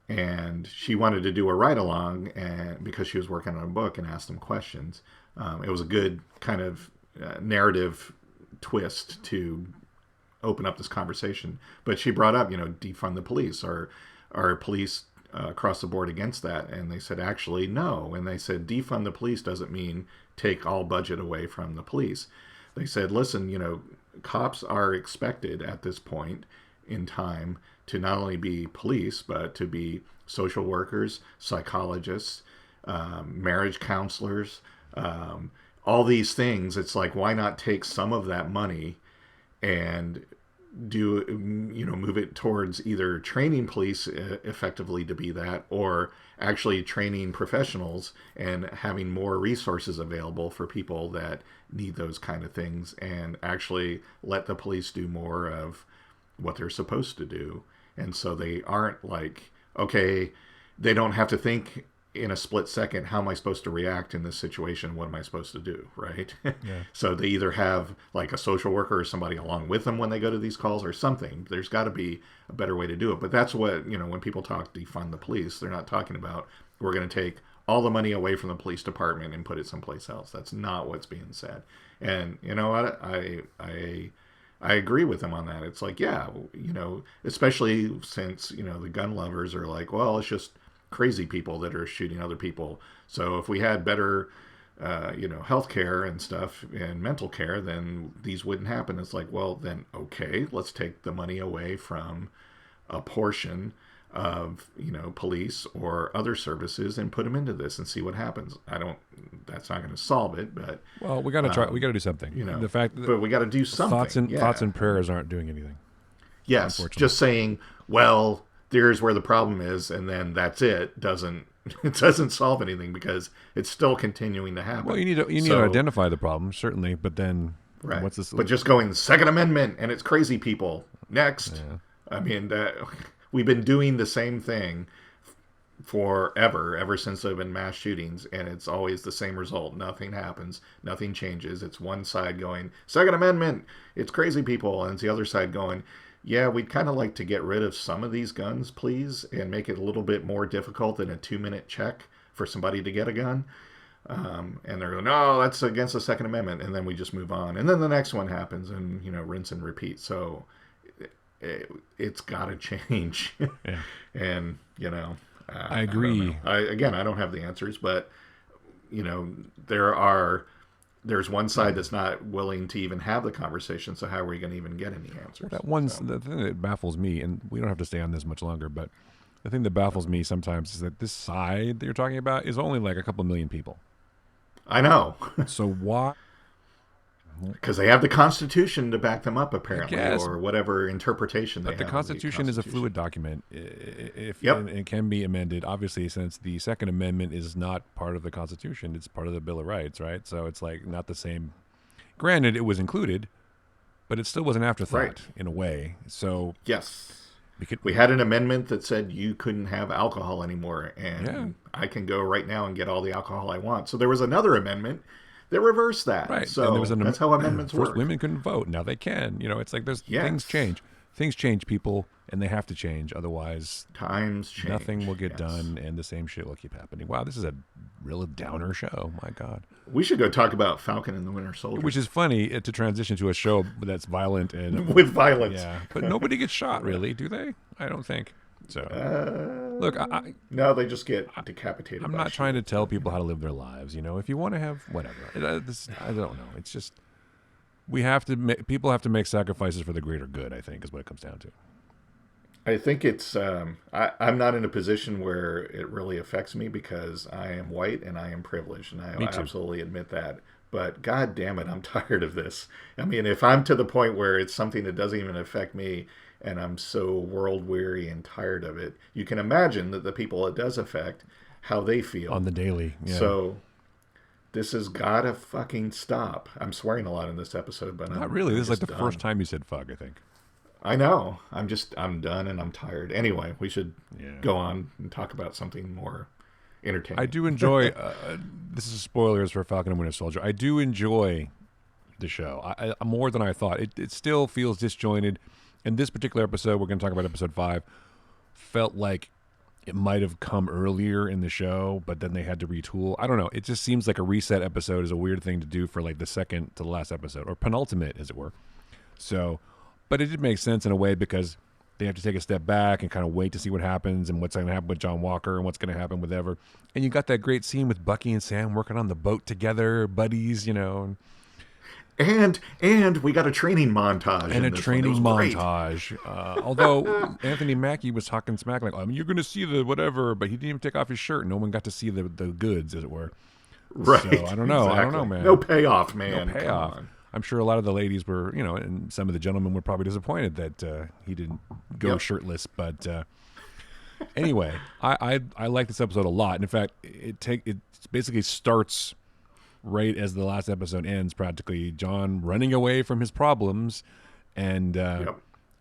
And she wanted to do a ride along, and because she was working on a book, and asked them questions. It was a good kind of narrative twist to open up this conversation. But she brought up, defund the police. Are police across the board against that? And they said, actually, no. And they said, defund the police doesn't mean take all budget away from the police. They said, listen, cops are expected at this point in time to not only be police, but to be social workers, psychologists, marriage counselors, all these things. It's like, why not take some of that money and move it towards either training police effectively to be that, or actually training professionals and having more resources available for people that need those kind of things, and actually let the police do more of what they're supposed to do. And so they aren't like, okay, they don't have to think in a split second, how am I supposed to react in this situation? What am I supposed to do? Right. Yeah. So they either have like a social worker or somebody along with them when they go to these calls or something. There's got to be a better way to do it. But that's what, when people talk defund the police, they're not talking about we're going to take all the money away from the police department and put it someplace else. That's not what's being said. And you know what? I agree with them on that. It's like, yeah, especially since, the gun lovers are like, well, it's just crazy people that are shooting other people. So if we had better, health care and stuff and mental care, then these wouldn't happen. It's like, well, then, okay, let's take the money away from a portion of, police or other services and put them into this and see what happens. That's not going to solve it, but. Well, we got to try. We got to do something. The fact that, but we got to do something. Thoughts and prayers aren't doing anything. Yes. Just saying, well, there's where the problem is, and then that's it. It doesn't solve anything because it's still continuing to happen. Well, you need to identify the problem, certainly, but then right. What's this? But just going Second Amendment and it's crazy people next. Yeah. I mean, we've been doing the same thing forever, ever since there have been mass shootings, and it's always the same result. Nothing happens. Nothing changes. It's one side going Second Amendment, it's crazy people, and it's the other side going, yeah, we'd kind of like to get rid of some of these guns, please, and make it a little bit more difficult than a 2-minute check for somebody to get a gun. And they're going, no, that's against the Second Amendment. And then we just move on. And then the next one happens and, rinse and repeat. So it's got to change. Yeah. And, I agree. I don't have the answers, but, there's one side that's not willing to even have the conversation. So how are we going to even get any answers? The thing that baffles me, and we don't have to stay on this much longer, but the thing that baffles me sometimes is that this side that you're talking about is only like a couple million people. I know. So why? Because they have the Constitution to back them up, apparently, or whatever interpretation they have. But the Constitution is a fluid document. And it can be amended, obviously, since the Second Amendment is not part of the Constitution. It's part of the Bill of Rights, right? So it's like not the same. Granted, it was included, but it still was an afterthought in a way. So yes, we had an amendment that said you couldn't have alcohol anymore, and I can go right now and get all the alcohol I want. So there was another amendment. They reversed that. Right. So that's how amendments work. First, women couldn't vote. Now they can. It's like things change. Things change, people, and they have to change. Otherwise, times change. Nothing will get done, and the same shit will keep happening. Wow, this is a real downer show. My God. We should go talk about Falcon and the Winter Soldier. Which is funny to transition to a show that's violent and with violence. Yeah, but nobody gets shot, really, do they? I don't think. So, look, no, they just get decapitated. I'm not trying to tell people how to live their lives. If you want to have whatever, I don't know. It's just people have to make sacrifices for the greater good. I think is what it comes down to. I think it's. I'm not in a position where it really affects me because I am white and I am privileged, and I absolutely admit that. But God damn it, I'm tired of this. I mean, if I'm to the point where it's something that doesn't even affect me, and I'm so world weary and tired of it, you can imagine that the people it does affect, how they feel on the daily. Yeah. So this has got to fucking stop. I'm swearing a lot in this episode, but not really. This is like the first time you said fuck, I think. I know. I'm done and I'm tired. Anyway, we should go on and talk about something more entertaining. I do enjoy, this is spoilers for Falcon and Winter Soldier. I do enjoy the show I more than I thought. It still feels disjointed. In this particular episode, we're going to talk about episode 5, felt like it might have come earlier in the show, but then they had to retool. I don't know. It just seems like a reset episode is a weird thing to do for like the second to the last episode, or penultimate, as it were. So, but it did make sense in a way because they have to take a step back and kind of wait to see what happens and what's going to happen with John Walker and what's going to happen with Ever. And you got that great scene with Bucky and Sam working on the boat together, buddies, And we got a training montage. And a training montage. Although Anthony Mackie was talking smack like, you're going to see the whatever, but he didn't even take off his shirt. No one got to see the goods, as it were. Right. So I don't know. Exactly. I don't know, man. No payoff, man. No payoff. I'm sure a lot of the ladies were, and some of the gentlemen were probably disappointed that he didn't go shirtless. But anyway, I like this episode a lot. And in fact, it basically starts right as the last episode ends. Practically, John running away from his problems, and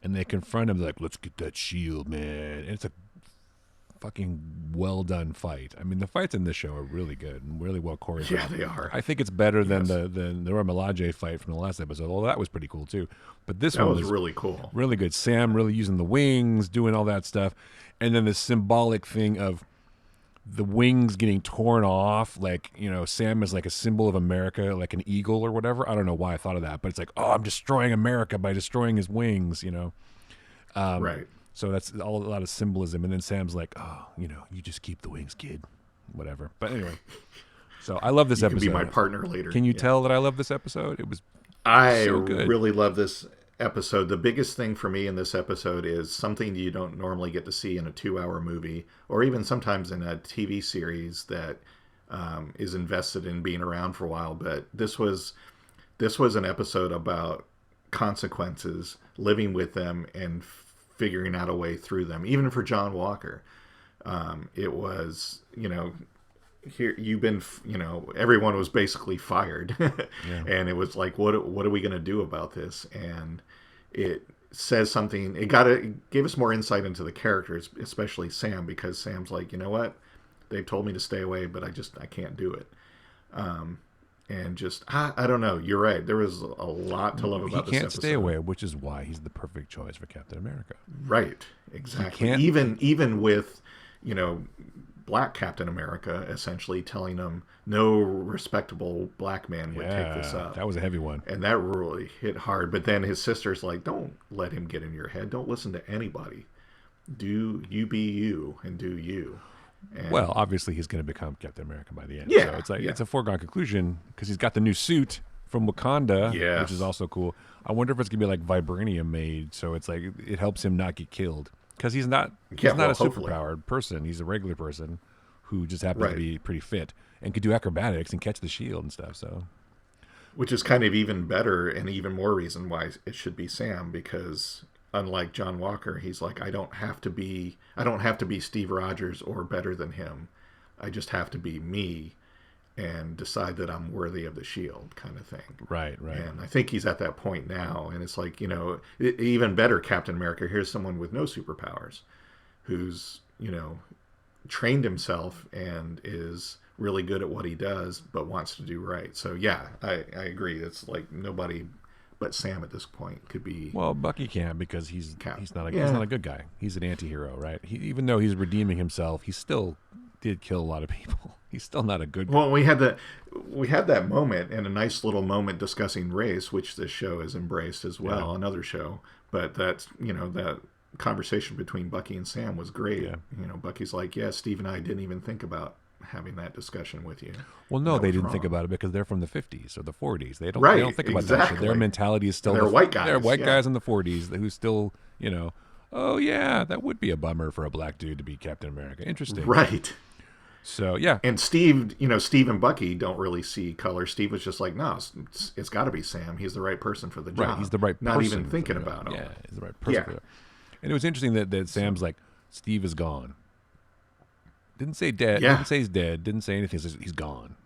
they confront him like, "Let's get that shield, man." And it's a fucking well done fight. I mean, the fights in this show are really good and really well choreographed. Yeah, they are. I think it's better than the Remelaje fight from the last episode. Although that was pretty cool too. But this one was really cool, really good. Sam really using the wings, doing all that stuff, and then the symbolic thing of the wings getting torn off. Like, Sam is like a symbol of America, like an eagle or whatever. I don't know why I thought of that, but it's like, oh, I'm destroying America by destroying his wings. Right. So that's a lot of symbolism. And then Sam's like, oh, you just keep the wings, kid. Whatever. But anyway, so I love this episode. You can be my partner later. Can you tell that I love this episode? It was I so good. really love this episode. The biggest thing for me in this episode is something you don't normally get to see in a 2-hour movie, or even sometimes in a TV series that is invested in being around for a while. But this was an episode about consequences, living with them, and figuring out a way through them. Even for John Walker, it was, here you've been, everyone was basically fired, and it was like, what are we going to do about this? And it says something. It gave us more insight into the characters, especially Sam, because Sam's like, you know what, they've told me to stay away, but I can't do it. And just, I don't know. You're right. There was a lot to love about this episode. He can't stay away, which is why he's the perfect choice for Captain America. Right. Exactly. Even with, black Captain America essentially telling him no respectable black man would take this up. That was a heavy one. And that really hit hard. But then his sister's like, don't let him get in your head. Don't listen to anybody. Do you be you and do you. And, well, obviously he's going to become Captain America by the end. Yeah, so it's like it's a foregone conclusion because he's got the new suit from Wakanda, which is also cool. I wonder if it's going to be like vibranium made, so it's like it helps him not get killed because he's not a superpowered person. He's a regular person who just happens to be pretty fit and could do acrobatics and catch the shield and stuff. So, which is kind of even better and even more reason why it should be Sam, because unlike John Walker, he's like, I don't have to be Steve Rogers or better than him. I just have to be me and decide that I'm worthy of the shield, kind of thing. Right. And I think he's at that point now. And it's like, even better, Captain America. Here's someone with no superpowers who's, trained himself and is really good at what he does, but wants to do right. So yeah, I agree. It's like nobody but Sam at this point could be. Well, Bucky can't because he's not a good guy. He's an anti-hero, right? Even though he's redeeming himself, he still did kill a lot of people. He's still not a good guy. Well, we had that moment, and a nice little moment discussing race, which this show has embraced as well, another show. But that's, that conversation between Bucky and Sam was great. Yeah. Bucky's like, yeah, Steve and I didn't even think about having that discussion with you. Well, no, they didn't think about it because they're from the 50s or the 40s. They don't think about that shit. Their mentality is still... They're white guys. They're white guys in the 40s who still, oh yeah, that would be a bummer for a black dude to be Captain America. Interesting. Right. So, yeah. And Steve and Bucky don't really see color. Steve was just like, no, it's got to be Sam. He's the right person for the job. Right, he's the right person. Not even thinking about him. Yeah, he's the right person for it. And it was interesting that Sam's like, Steve is gone. Didn't say dead. Didn't say he's dead. Didn't say anything. Says he's gone.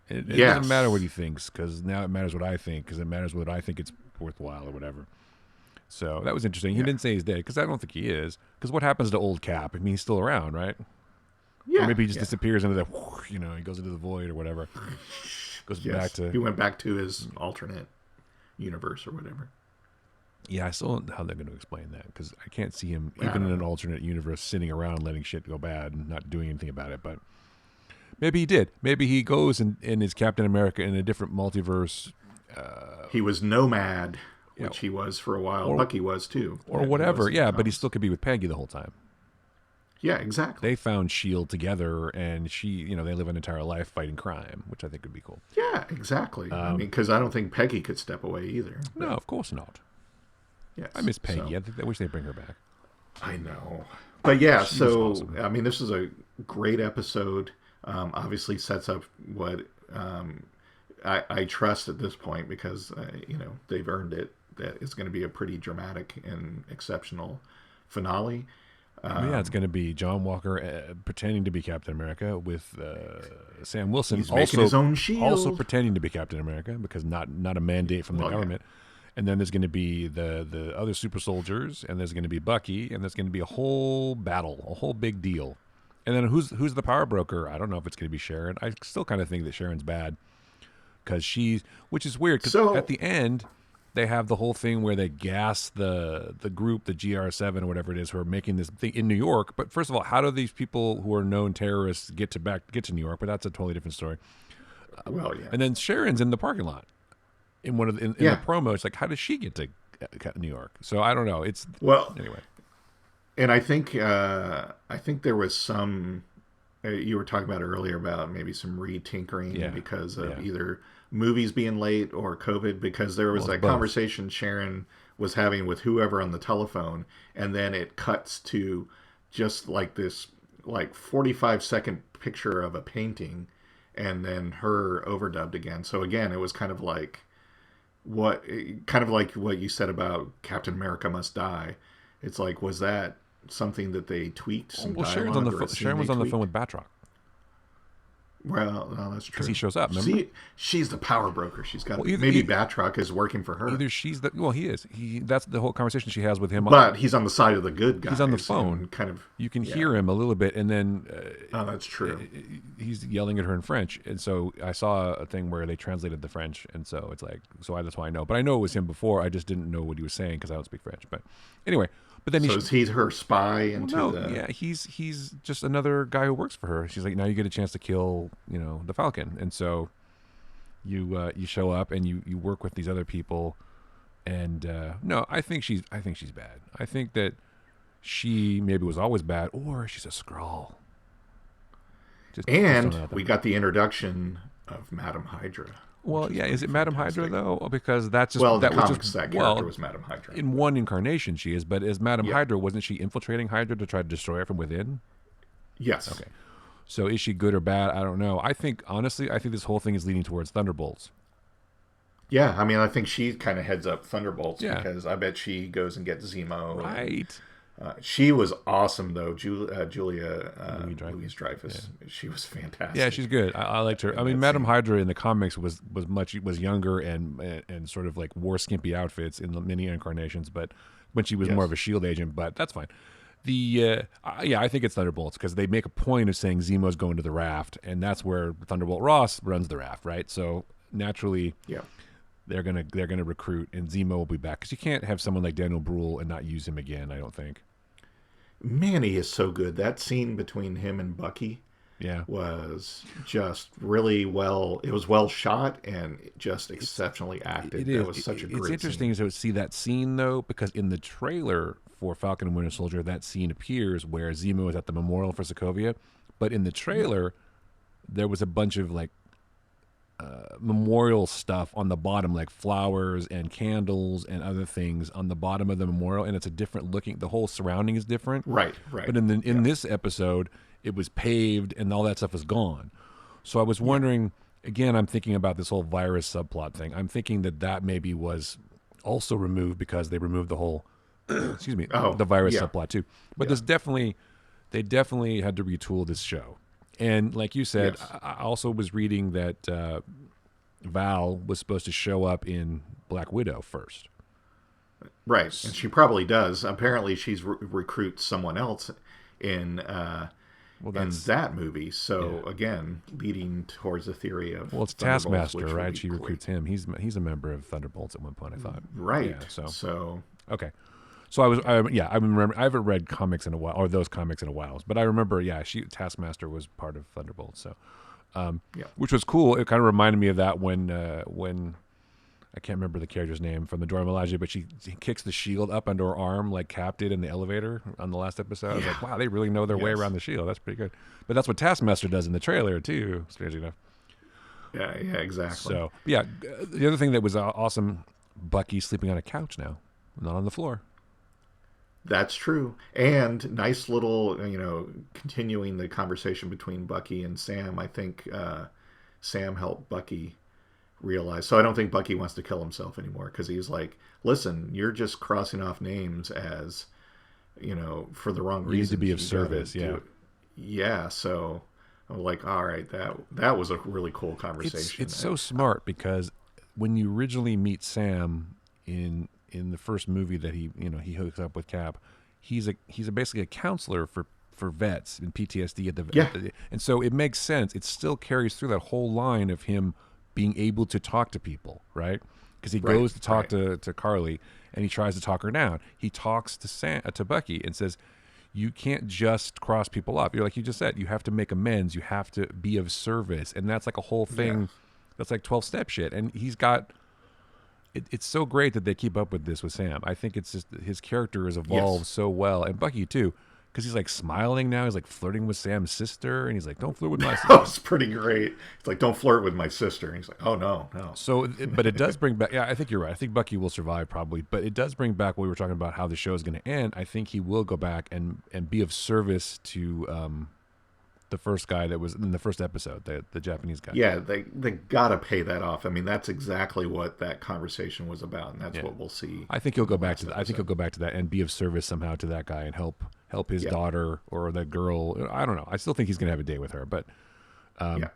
It doesn't matter what he thinks because now it matters what I think because it matters what I think it's worthwhile or whatever. So that was interesting. He didn't say he's dead because I don't think he is. Because what happens to old Cap? I mean, he's still around, right? Yeah. Or maybe he just disappears into the, he goes into the void or whatever. Goes back to. He went back to his alternate universe or whatever. Yeah, I still don't know how they're going to explain that because I can't see him even in an alternate universe sitting around letting shit go bad and not doing anything about it. But maybe he did. Maybe he goes and is Captain America in a different multiverse. He was Nomad, which he was for a while. Bucky was too. Or whatever. Yeah, but he still could be with Peggy the whole time. Yeah, exactly. They found S.H.I.E.L.D. together, and they live an entire life fighting crime, which I think would be cool. Yeah, exactly. I mean, because I don't think Peggy could step away either. But... No, of course not. Yes, I miss Peggy. I wish they'd bring her back. I know. But yeah, She was awesome. I mean, this is a great episode. Obviously sets up what I trust at this point, because they've earned it, that it's going to be a pretty dramatic and exceptional finale. Yeah, it's going to be John Walker pretending to be Captain America with Sam Wilson He's making his own also shield. pretending to be Captain America because not a mandate from the government. And then there's going to be the other super soldiers, and there's going to be Bucky, and there's going to be a whole battle, a whole big deal. And then who's the power broker? I don't know if it's going to be Sharon. I still kind of think that Sharon's bad because which is weird because at the end they have the whole thing where they gas the group, the GR7 or whatever it is, who are making this thing in New York. But first of all, how do these people who are known terrorists get to New York? But that's a totally different story. Well, yeah. And then Sharon's in the parking lot in one of the, in the promo. It's like, how does she get to New York? So I don't know. It's anyway. And I think there was some you were talking about earlier about maybe some re-tinkering because of either movies being late or COVID, because there was a conversation Sharon was having with whoever on the telephone, and then it cuts to just like this 45-second picture of a painting, and then her overdubbed again. So again, it was kind of like what you said about Captain America Must Die. It's like, was that something that they tweaked? Sharon was on the phone with Batroc. Well, no, that's true. Because he shows up, remember? She's the power broker. She's got maybe Batroc is working for her. Either she's the he is. That's the whole conversation she has with him. But he's on the side of the good guys. He's on the phone, kind of. You can hear him a little bit, and then that's true. He's yelling at her in French, and so I saw a thing where they translated the French, and so it's like, that's why I know. But I know it was him before. I just didn't know what he was saying because I don't speak French. But anyway. But then is he her spy he's just another guy who works for her. She's like, now you get a chance to kill, the Falcon, and so you show up and you work with these other people, and no, I think she's bad. I think that she maybe was always bad, or she's a Skrull. And we got the introduction of Madam Hydra. Well, yeah, is it Madam Hydra though? Because that's just that character was Madam Hydra. In one incarnation, she is, but as Madam Hydra, wasn't she infiltrating Hydra to try to destroy her from within? Yes. Okay. So is she good or bad? I don't know. Honestly, I think this whole thing is leading towards Thunderbolts. Yeah, I mean, I think she kind of heads up Thunderbolts because I bet she goes and gets Zemo. Right. She was awesome though, Julia Louis-Dreyfus. Yeah. She was fantastic. Yeah, she's good. I liked her. I mean, Madam Hydra in the comics was younger and sort of like wore skimpy outfits in the many incarnations, but when she was more of a shield agent. But that's fine. I think it's Thunderbolts because they make a point of saying Zemo's going to the raft, and that's where Thunderbolt Ross runs the raft, right? So naturally, they're gonna recruit, and Zemo will be back because you can't have someone like Daniel Bruhl and not use him again. I don't think. Man, he is so good. That scene between him and Bucky was just really well. It was well shot and just exceptionally acted. It was such a great scene. It's interesting to see that scene, though, because in the trailer for Falcon and Winter Soldier, that scene appears where Zemo is at the memorial for Sokovia. But in the trailer, there was a bunch of memorial stuff on the bottom, like flowers and candles and other things on the bottom of the memorial, and it's a different looking. The whole surrounding is different, right. But in this episode, it was paved and all that stuff was gone. So I was wondering again. I'm thinking about this whole virus subplot thing. I'm thinking that maybe was also removed because they removed the whole the virus subplot too. But they definitely had to retool this show. And like you said, I also was reading that Val was supposed to show up in Black Widow first. Right, and she probably does. Apparently, she's recruits someone else in that movie. So again, leading towards the theory of it's Taskmaster, right? She recruits him. He's a member of Thunderbolts at one point, I thought. Right. Yeah, so okay. So I remember. I haven't read comics in a while, or those comics in a while, but I remember. Yeah, Taskmaster was part of Thunderbolts. So, which was cool. It kind of reminded me of that when I can't remember the character's name from the Dora Milaje, but she kicks the shield up under her arm like Cap did in the elevator on the last episode. I was like, wow, they really know their way around the shield. That's pretty good. But that's what Taskmaster does in the trailer too. Strangely enough. Yeah, exactly. So the other thing that was awesome, Bucky sleeping on a couch now, not on the floor. That's true. And nice little, continuing the conversation between Bucky and Sam. I think Sam helped Bucky realize. So I don't think Bucky wants to kill himself anymore because he's like, listen, you're just crossing off names as, for the wrong You need reasons. to be of You service. gotta Yeah. Yeah. So I'm like, all right, that was a really cool conversation. It's so smart because when you originally meet Sam in the first movie that he hooks up with Cap, he's basically a counselor for vets and PTSD Yeah. and so it makes sense. It still carries through that whole line of him being able to talk to people, right? Because he Right. goes to talk Right. to Carly and he tries to talk her down. He talks to Bucky and says, you can't just cross people off. You're like you just said, you have to make amends. You have to be of service. And that's like a whole Yeah. thing. That's like 12-step shit. And he's got it's so great that they keep up with this with Sam. I think it's just his character has evolved Yes. so well. And Bucky too, because he's like smiling now. He's like flirting with Sam's sister. And he's like, don't flirt with my That sister. was pretty great. It's like, don't flirt with my sister. And he's like, oh, no, no. So, but it does bring back. Yeah, I think you're right. I think Bucky will survive probably, but it does bring back what we were talking about how the show is going to end. I think he will go back and be of service to the first guy that was in the first episode, the Japanese guy. Yeah, they got to pay that off. I mean, that's exactly what that conversation was about, and that's Yeah. what we'll see. I think he'll go in the back last to that. I think he'll episode. go back to that and be of service somehow to that guy and help his Yeah. daughter or that girl. I don't know. I still think he's going to have a day with her, but Yeah.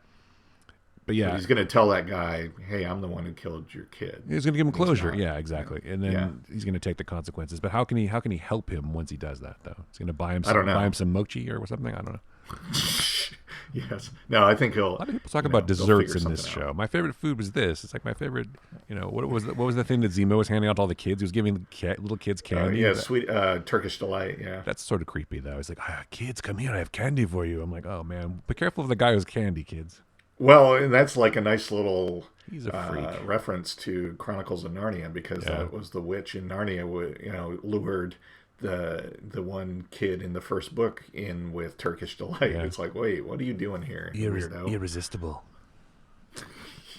but yeah, But he's going to tell that guy, hey, I'm the one who killed your kid. he's going to give him And he's closure. not. Yeah, exactly. And then Yeah. he's going to take the consequences. But how can he help him once he does that though? He's going to buy him I don't know. some mochi or something. I don't know. Yes. No, I think he'll. A lot of people talk about they'll desserts figure in this something show. out. My favorite food was this. It's like my favorite. What was the thing that Zemo was handing out to all the kids? He was giving little kids candy. Yeah, sweet Turkish delight. Yeah. That's sort of creepy though. He's like, kids, come here. I have candy for you. I'm like, oh man, be careful of the guy who's candy, kids. Well, and that's like a nice little He's a freak. reference to Chronicles of Narnia because Yeah. that was the witch in Narnia, lured the one kid in the first book in with Turkish delight. Yeah. It's like, wait, what are you doing here, weirdo? Irresistible.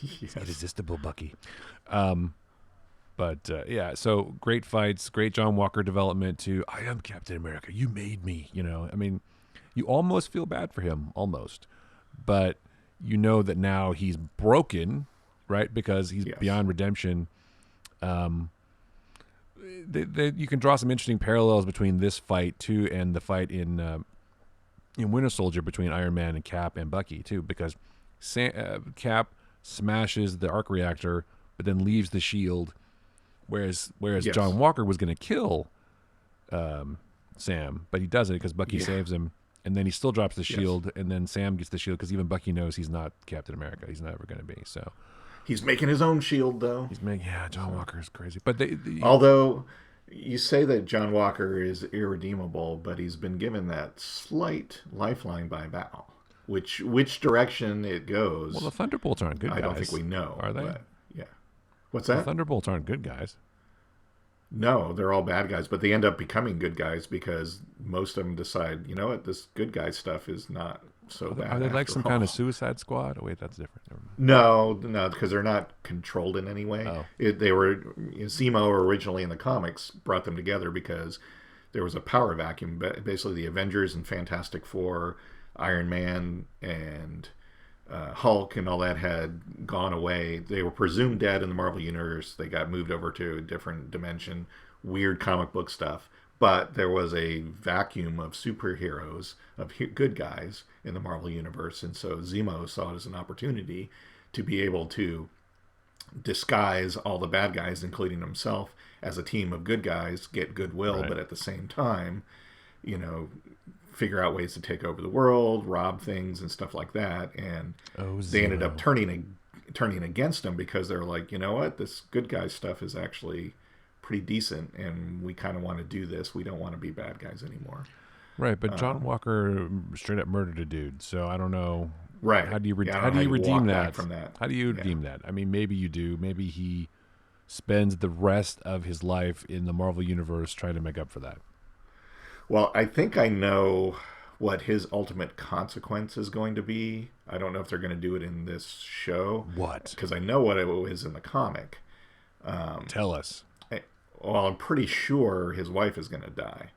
Yes. Irresistible, Bucky. But yeah, so great fights, great John Walker development to I am Captain America. You made me. I mean, you almost feel bad for him, almost, but you know that now he's broken, right? Because he's Yes. beyond redemption. You can draw some interesting parallels between this fight too and the fight in Winter Soldier between Iron Man and Cap and Bucky too, because Cap smashes the arc reactor, but then leaves the shield, whereas Yes. John Walker was going to kill Sam, but he doesn't because Bucky Yeah. saves him, and then he still drops the Yes. shield, and then Sam gets the shield because even Bucky knows he's not Captain America. He's never going to be. So He's making his own shield, though. John Walker is crazy, but Although you say that John Walker is irredeemable, but he's been given that slight lifeline by Val. Which direction it goes, well, the Thunderbolts aren't good guys. I don't think we know. Are they? But, yeah. What's The that? Thunderbolts aren't good guys. No, they're all bad guys, but they end up becoming good guys because most of them decide, you know what, this good guy stuff is not so bad. Are they like after some all. kind of Suicide Squad? Oh, wait, that's different. Never mind. No, because they're not controlled in any way. Oh. Zemo originally in the comics brought them together because there was a power vacuum. Basically, the Avengers and Fantastic Four, Iron Man, and Hulk and all that had gone away. They were presumed dead in the Marvel Universe. They got moved over to a different dimension. Weird comic book stuff. But there was a vacuum of superheroes, of good guys in the Marvel Universe. And so Zemo saw it as an opportunity to be able to disguise all the bad guys, including himself, as a team of good guys, get goodwill, Right. but at the same time, figure out ways to take over the world, rob things, and stuff like that. And Oh, they ended up Zemo. turning against him because they're like, you know what, this good guy stuff is actually pretty decent, and we kind of want to do this. We don't want to be bad guys anymore. Right, but John Walker straight up murdered a dude. So I don't know. Right? How do you Yeah, I how don't do know you how walk redeem back that? from that? How do you redeem that? I mean, maybe you do. Maybe he spends the rest of his life in the Marvel universe trying to make up for that. Well, I think I know what his ultimate consequence is going to be. I don't know if they're going to do it in this show. What? Because I know what it was in the comic. Tell us. Well, I'm pretty sure his wife is going to die.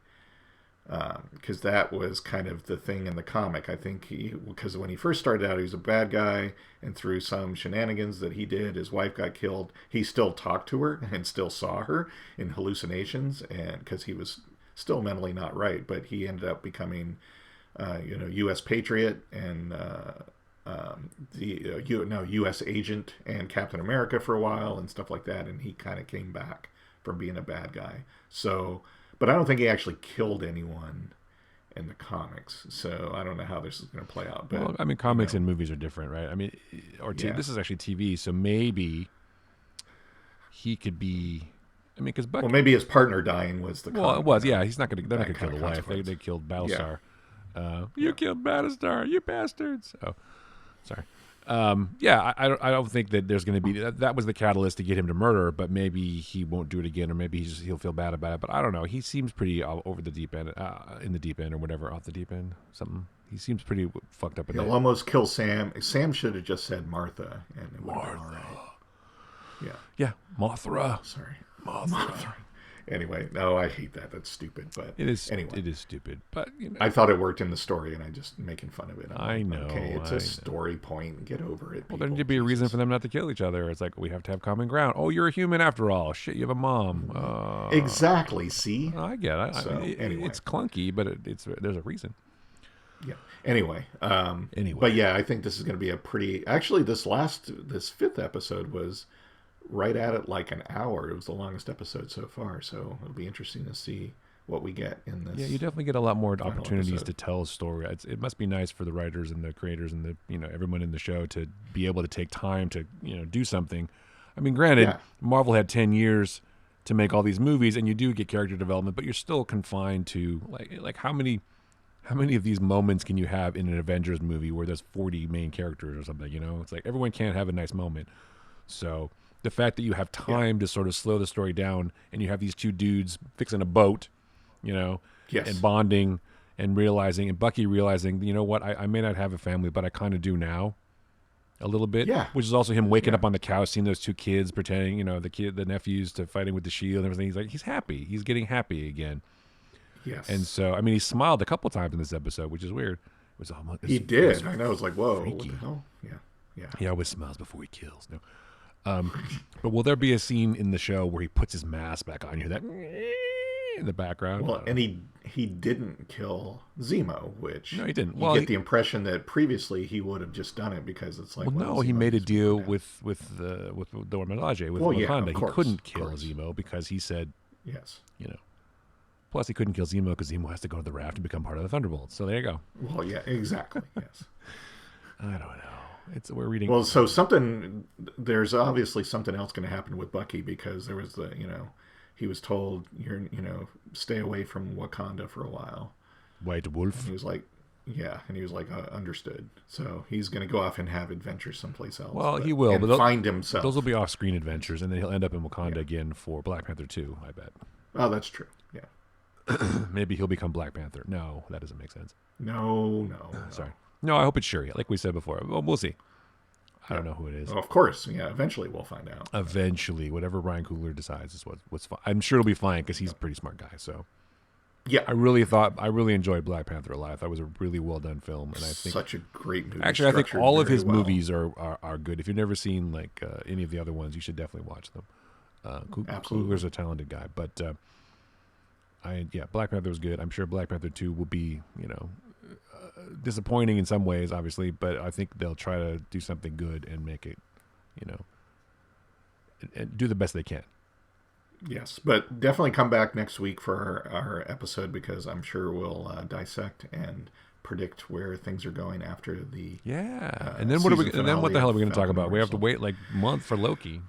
because that was kind of the thing in the comic. I think because when he first started out, he was a bad guy, and through some shenanigans that he did, his wife got killed. He still talked to her and still saw her in hallucinations, and because he was still mentally not right, but he ended up becoming, U.S. patriot and U.S. agent and Captain America for a while and stuff like that, and he kind of came back from being a bad guy. So, but I don't think he actually killed anyone in the comics. So I don't know how this is going to play out. But well, I mean, comics and movies are different, right? I mean, this is actually TV, so maybe he could be. I mean, because Bucky. Well, maybe his partner dying was the. Well, it was. Yeah, he's not going to. They're not going to kill the wife. They killed Battlestar. You killed Battlestar, you bastards. Oh, sorry. I don't think that there's going to be that was the catalyst to get him to murder, but maybe he won't do it again, or maybe he'll feel bad about it. But I don't know. He seems pretty over the deep end, in the deep end, or whatever, off the deep end, something. He seems pretty fucked up. He'll almost kill Sam. Sam should have just said Martha, and it would have been all right. Yeah, Mothra. Sorry, Mothra. Anyway, no, I hate that. That's stupid. But it is. Anyway, it is stupid. But I thought it worked in the story, and I just making fun of it. I know. Okay, it's a story point. Get over it. Well, there need to be a reason for them not to kill each other. It's like we have to have common ground. Oh, you're a human after all. Shit, you have a mom. Exactly. See, I get it. So, anyway. It's clunky, but there's a reason. Yeah. Anyway. But yeah, I think this is going to be a pretty. Actually, this fifth episode was right at it like an hour. It was the longest episode so far, so it'll be interesting to see what we get in this. Yeah, you definitely get a lot more opportunities to tell a story. It must be nice for the writers and the creators and the everyone in the show to be able to take time to do something. I mean, granted, Marvel had 10 years to make all these movies, and you do get character development, but you're still confined to like how many of these moments can you have in an Avengers movie where there's 40 main characters or something? It's like everyone can't have a nice moment. So the fact that you have time to sort of slow the story down, and you have these two dudes fixing a boat, and bonding and realizing, and Bucky realizing, you know what, I may not have a family, but I kind of do now, a little bit. Yeah. Which is also him waking up on the couch, seeing those two kids pretending, the nephews to fighting with the shield and everything. He's like, he's happy. He's getting happy again. Yes. And so, I mean, he smiled a couple times in this episode, which is weird. It was almost. He did. I know. It was like, whoa, freaky. What the hell? Yeah. He always smiles before he kills. No. But will there be a scene in the show where he puts his mask back on? You hear that in the background? Well, and he didn't kill Zemo, which no, he didn't. You get the impression that previously he would have just done it because it's like. Well, no, he made a deal with Dora Milaje, with Wakanda. He couldn't kill Zemo because he said yes. Plus, he couldn't kill Zemo because Zemo has to go to the raft and become part of the Thunderbolts. So there you go. Well, yeah, exactly. Yes. I don't know. We're reading. Well, so there's obviously something else going to happen with Bucky because there was he was told stay away from Wakanda for a while. White Wolf. And he was like, understood. So he's going to go off and have adventures someplace else. Well, he will, but find himself. Those will be off-screen adventures, and then he'll end up in Wakanda again for Black Panther 2, I bet. Oh, that's true. Yeah. Maybe he'll become Black Panther. No, that doesn't make sense. No. Sorry. No, I hope it's Shuri, like we said before. Well, we'll see. I don't know who it is. Well, of course. Yeah, eventually we'll find out. Eventually. Whatever Ryan Coogler decides is what's fine. I'm sure it'll be fine because he's a pretty smart guy. So, yeah. I really enjoyed Black Panther Alive. I thought it was a really well-done film. And I think such a great movie. Actually, I think all of his movies are good. If you've never seen any of the other ones, you should definitely watch them. Coogler's a talented guy. But, Black Panther was good. I'm sure Black Panther 2 will be, disappointing in some ways, obviously, but I think they'll try to do something good and make it, and do the best they can. Yes, but definitely come back next week for our episode because I'm sure we'll dissect and predict where things are going after the and then what the hell are we going to talk about? We have to wait like a month for Loki.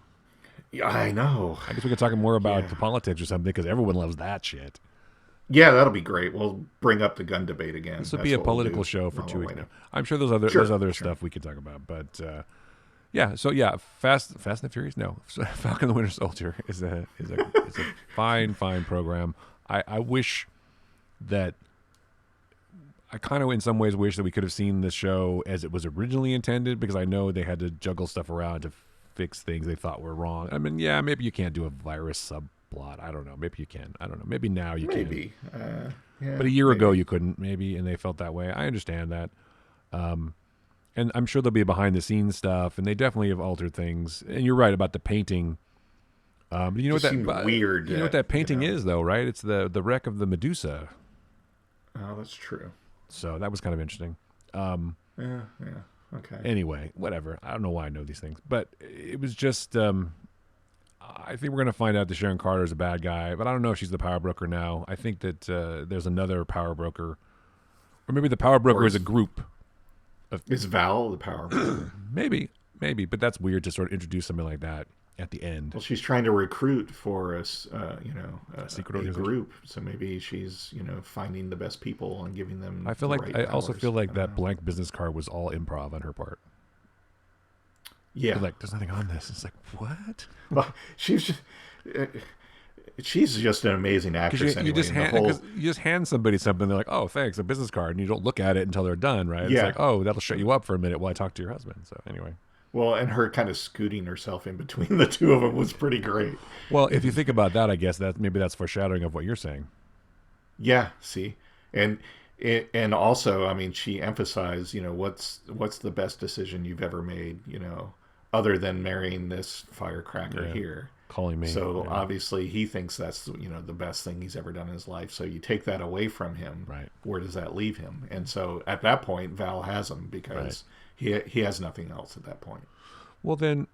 Yeah, I know. I guess we could talk more about the politics or something because everyone loves that shit. Yeah, that'll be great. We'll bring up the gun debate again. This will be a political show for 2 weeks now. I'm sure there's other stuff we could talk about, but Fast and the Furious. No, Falcon and the Winter Soldier is a fine program. I wish that I kind of in some ways wish that we could have seen the show as it was originally intended because I know they had to juggle stuff around to fix things they thought were wrong. I mean, maybe you can't do a virus blot. I don't know. Maybe you can. I don't know. Maybe now you can. Maybe. Yeah, But a year ago maybe. you couldn't, maybe, and they felt that way. I understand that. And I'm sure there'll be behind the scenes stuff, and they definitely have altered things. And you're right about the painting. You know what Just that seemed weird. you know what that painting is, though, right? It's the wreck of the Medusa. Oh, that's true. So that was kind of interesting. Yeah. Okay. Anyway, whatever. I don't know why I know these things, but it was just. I think we're going to find out that Sharon Carter is a bad guy, but I don't know if she's the power broker now. I think that there's another power broker, or maybe the power broker is a group. Is Val the power broker? Maybe, but that's weird to sort of introduce something like that at the end. Well, she's trying to recruit for a secret a organization. group. So maybe she's finding the best people and giving them. I feel the like right I also powers. feel like I that don't know. blank business card was all improv on her part. Yeah. Like, there's nothing on this. It's like, what? Well, she's just an amazing actress. You Anyway, just and the hand, whole- 'cause you just hand somebody something. They're like, "Oh, thanks, a business card," and you don't look at it until they're done, right? Yeah. It's like, "Oh, that'll shut you up for a minute while I talk to your husband." So anyway, well, and her kind of scooting herself in between the two of them was pretty great. well, if you think about that, I guess that's foreshadowing of what you're saying. Yeah. See, and also, I mean, she emphasized, what's the best decision you've ever made, other than marrying this firecracker Yeah. here. Calling me. So Yeah. obviously he thinks that's the best thing he's ever done in his life. So you take that away from him, Right. where does that leave him? And so at that point, Val has him because he has nothing else at that point. Well, then,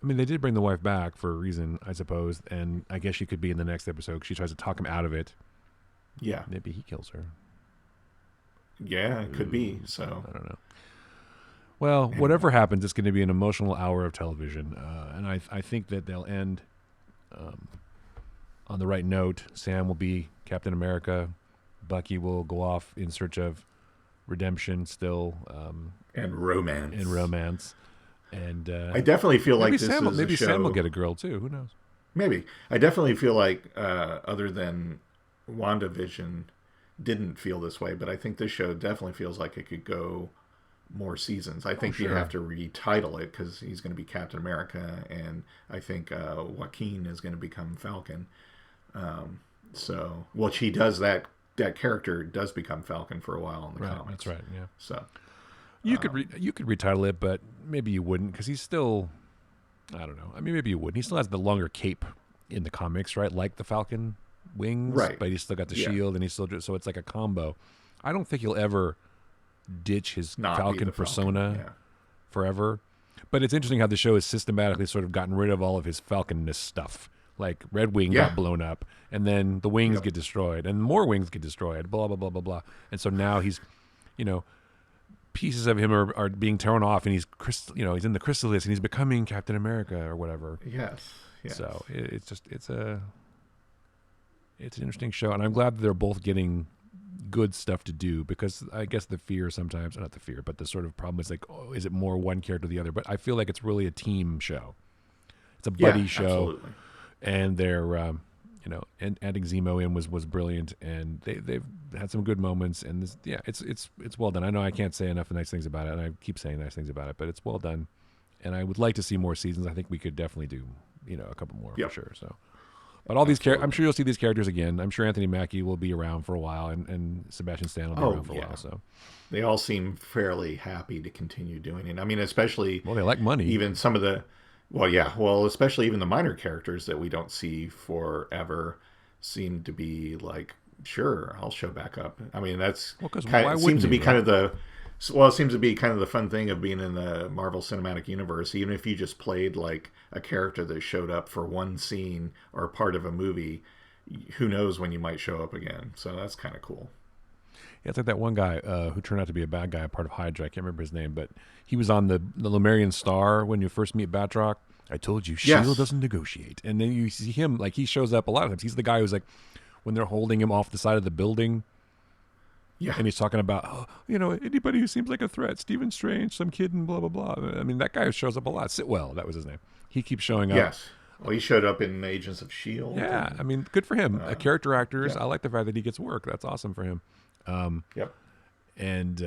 I mean, they did bring the wife back for a reason, I suppose, and I guess she could be in the next episode. 'Cause she tries to talk him out of it. Yeah, Maybe he kills her. yeah, it could be. So I don't know. Well, whatever happens, it's going to be an emotional hour of television, and I think that they'll end on the right note. Sam will be Captain America. Bucky will go off in search of redemption, still, and romance. And I definitely feel like maybe this Sam, is maybe a show. Sam will get a girl too. Who knows? Maybe. I definitely feel like, other than WandaVision, didn't feel this way, but I think this show definitely feels like it could go more seasons. I think you sure. have to retitle it because he's going to be Captain America, and I think Joaquin is going to become Falcon. Well, she does that. That character does become Falcon for a while in the Right, comics. that's right. Yeah, So you could retitle it, but maybe you wouldn't because he's still. I don't know. I mean, maybe you wouldn't. He still has the longer cape in the comics, right? Like the Falcon wings, Right. But he's still got the Yeah. shield, and he's still so it's like a combo. I don't think he'll ever ditch his not be Falcon the persona Yeah. forever. But it's interesting how the show has systematically sort of gotten rid of all of his Falconness stuff. Like Red Wing Yeah. got blown up, and then the wings Yep. get destroyed, and more wings get destroyed. Blah blah blah blah blah. And so now he's, pieces of him are being torn off, and he's he's in the chrysalis, and he's becoming Captain America or whatever. Yes. So it's an interesting show, and I'm glad that they're both getting good stuff to do, because I guess the fear sometimes, not the fear, but the sort of problem is like, oh, is it more one character or the other? But I feel like it's really a team show. It's a buddy show, Absolutely. and they're and adding Zemo in was brilliant, and they've had some good moments, and it's well done. I know I can't say enough nice things about it, and I keep saying nice things about it, but it's well done, and I would like to see more seasons. I think we could definitely do a couple more Yep. for sure. So. But all these characters, I'm sure you'll see these characters again. I'm sure Anthony Mackie will be around for a while, and Sebastian Stan will be around for a while. So, They all seem fairly happy to continue doing it. I mean, especially well, they like money. even some of the, especially even the minor characters that we don't see forever seem to be like, sure, I'll show back up. I mean, that's Well, 'cause kind why of, wouldn't seems to be you, kind of the, well, it seems to be kind of the fun thing of being in the Marvel Cinematic Universe. Even if you just played like a character that showed up for one scene or part of a movie, who knows when you might show up again. So that's kind of cool. Yeah, it's like that one guy who turned out to be a bad guy, part of Hydra. I can't remember his name, but he was on the Lemurian Star when you first meet Batroc. I told you, Yes. S.H.I.E.L.D. doesn't negotiate. And then you see him, like, he shows up a lot of times. He's the guy who's like, when they're holding him off the side of the building, Yeah. and he's talking about, anybody who seems like a threat, Stephen Strange, some kid, and blah, blah, blah. I mean, that guy shows up a lot. Sitwell, that was his name. He keeps showing up. Yes. Well, he showed up in Agents of S.H.I.E.L.D. Yeah, I mean, good for him. A character actors. yeah. I like the fact that he gets work. That's awesome for him. Yep. And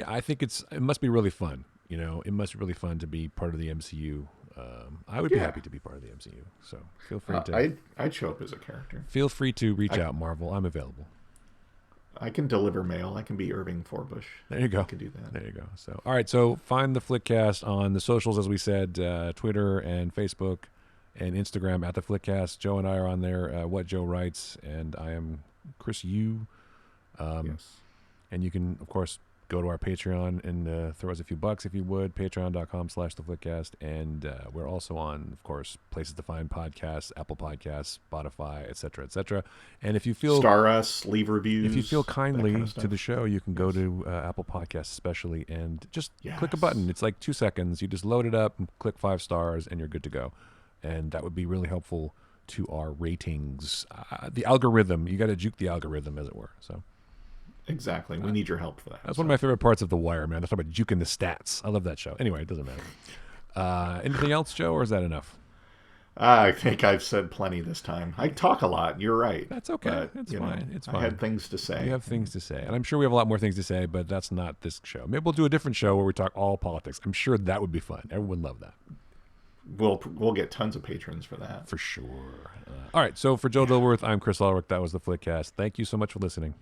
I think it must be really fun. It must be really fun to be part of the MCU I would be happy to be part of the MCU. So feel free to. I'd show up as a character. Feel free to reach out, Marvel. I'm available. I can deliver mail. I can be Irving Forbush. There you go. I can do that. There you go. So, all right. So find the Flickcast on the socials, as we said, Twitter and Facebook and Instagram at the Flickcast. Joe and I are on there. What Joe Writes, and I am Chris Yu. Yes. And you can, of course, go to our Patreon and throw us a few bucks if you would. Patreon.com/TheFlickcast. And we're also on, of course, places to find podcasts, Apple Podcasts, Spotify, etc., etc. And if you feel star us, leave reviews. If you feel kindly kind of to the show, you can go to Apple Podcasts especially and just click a Yes. button. It's like 2 seconds. You just load it up and click 5 stars and you're good to go. And that would be really helpful to our ratings. The algorithm, you got to juke the algorithm, as it were. So. Exactly. We need your help for that. That's one of my favorite parts of The Wire, man. That's about juking the stats. I love that show. Anyway, it doesn't matter. Anything else, Joe, or is that enough? I think I've said plenty this time. I talk a lot. You're right. That's okay. It's fine. It's fine. I had things to say. You have things to say. And I'm sure we have a lot more things to say, but that's not this show. Maybe we'll do a different show where we talk all politics. I'm sure that would be fun. Everyone would love that. We'll get tons of patrons for that. For sure. All right. So for Joe Dilworth, I'm Chris Ulrich. That was the Flickcast. Thank you so much for listening.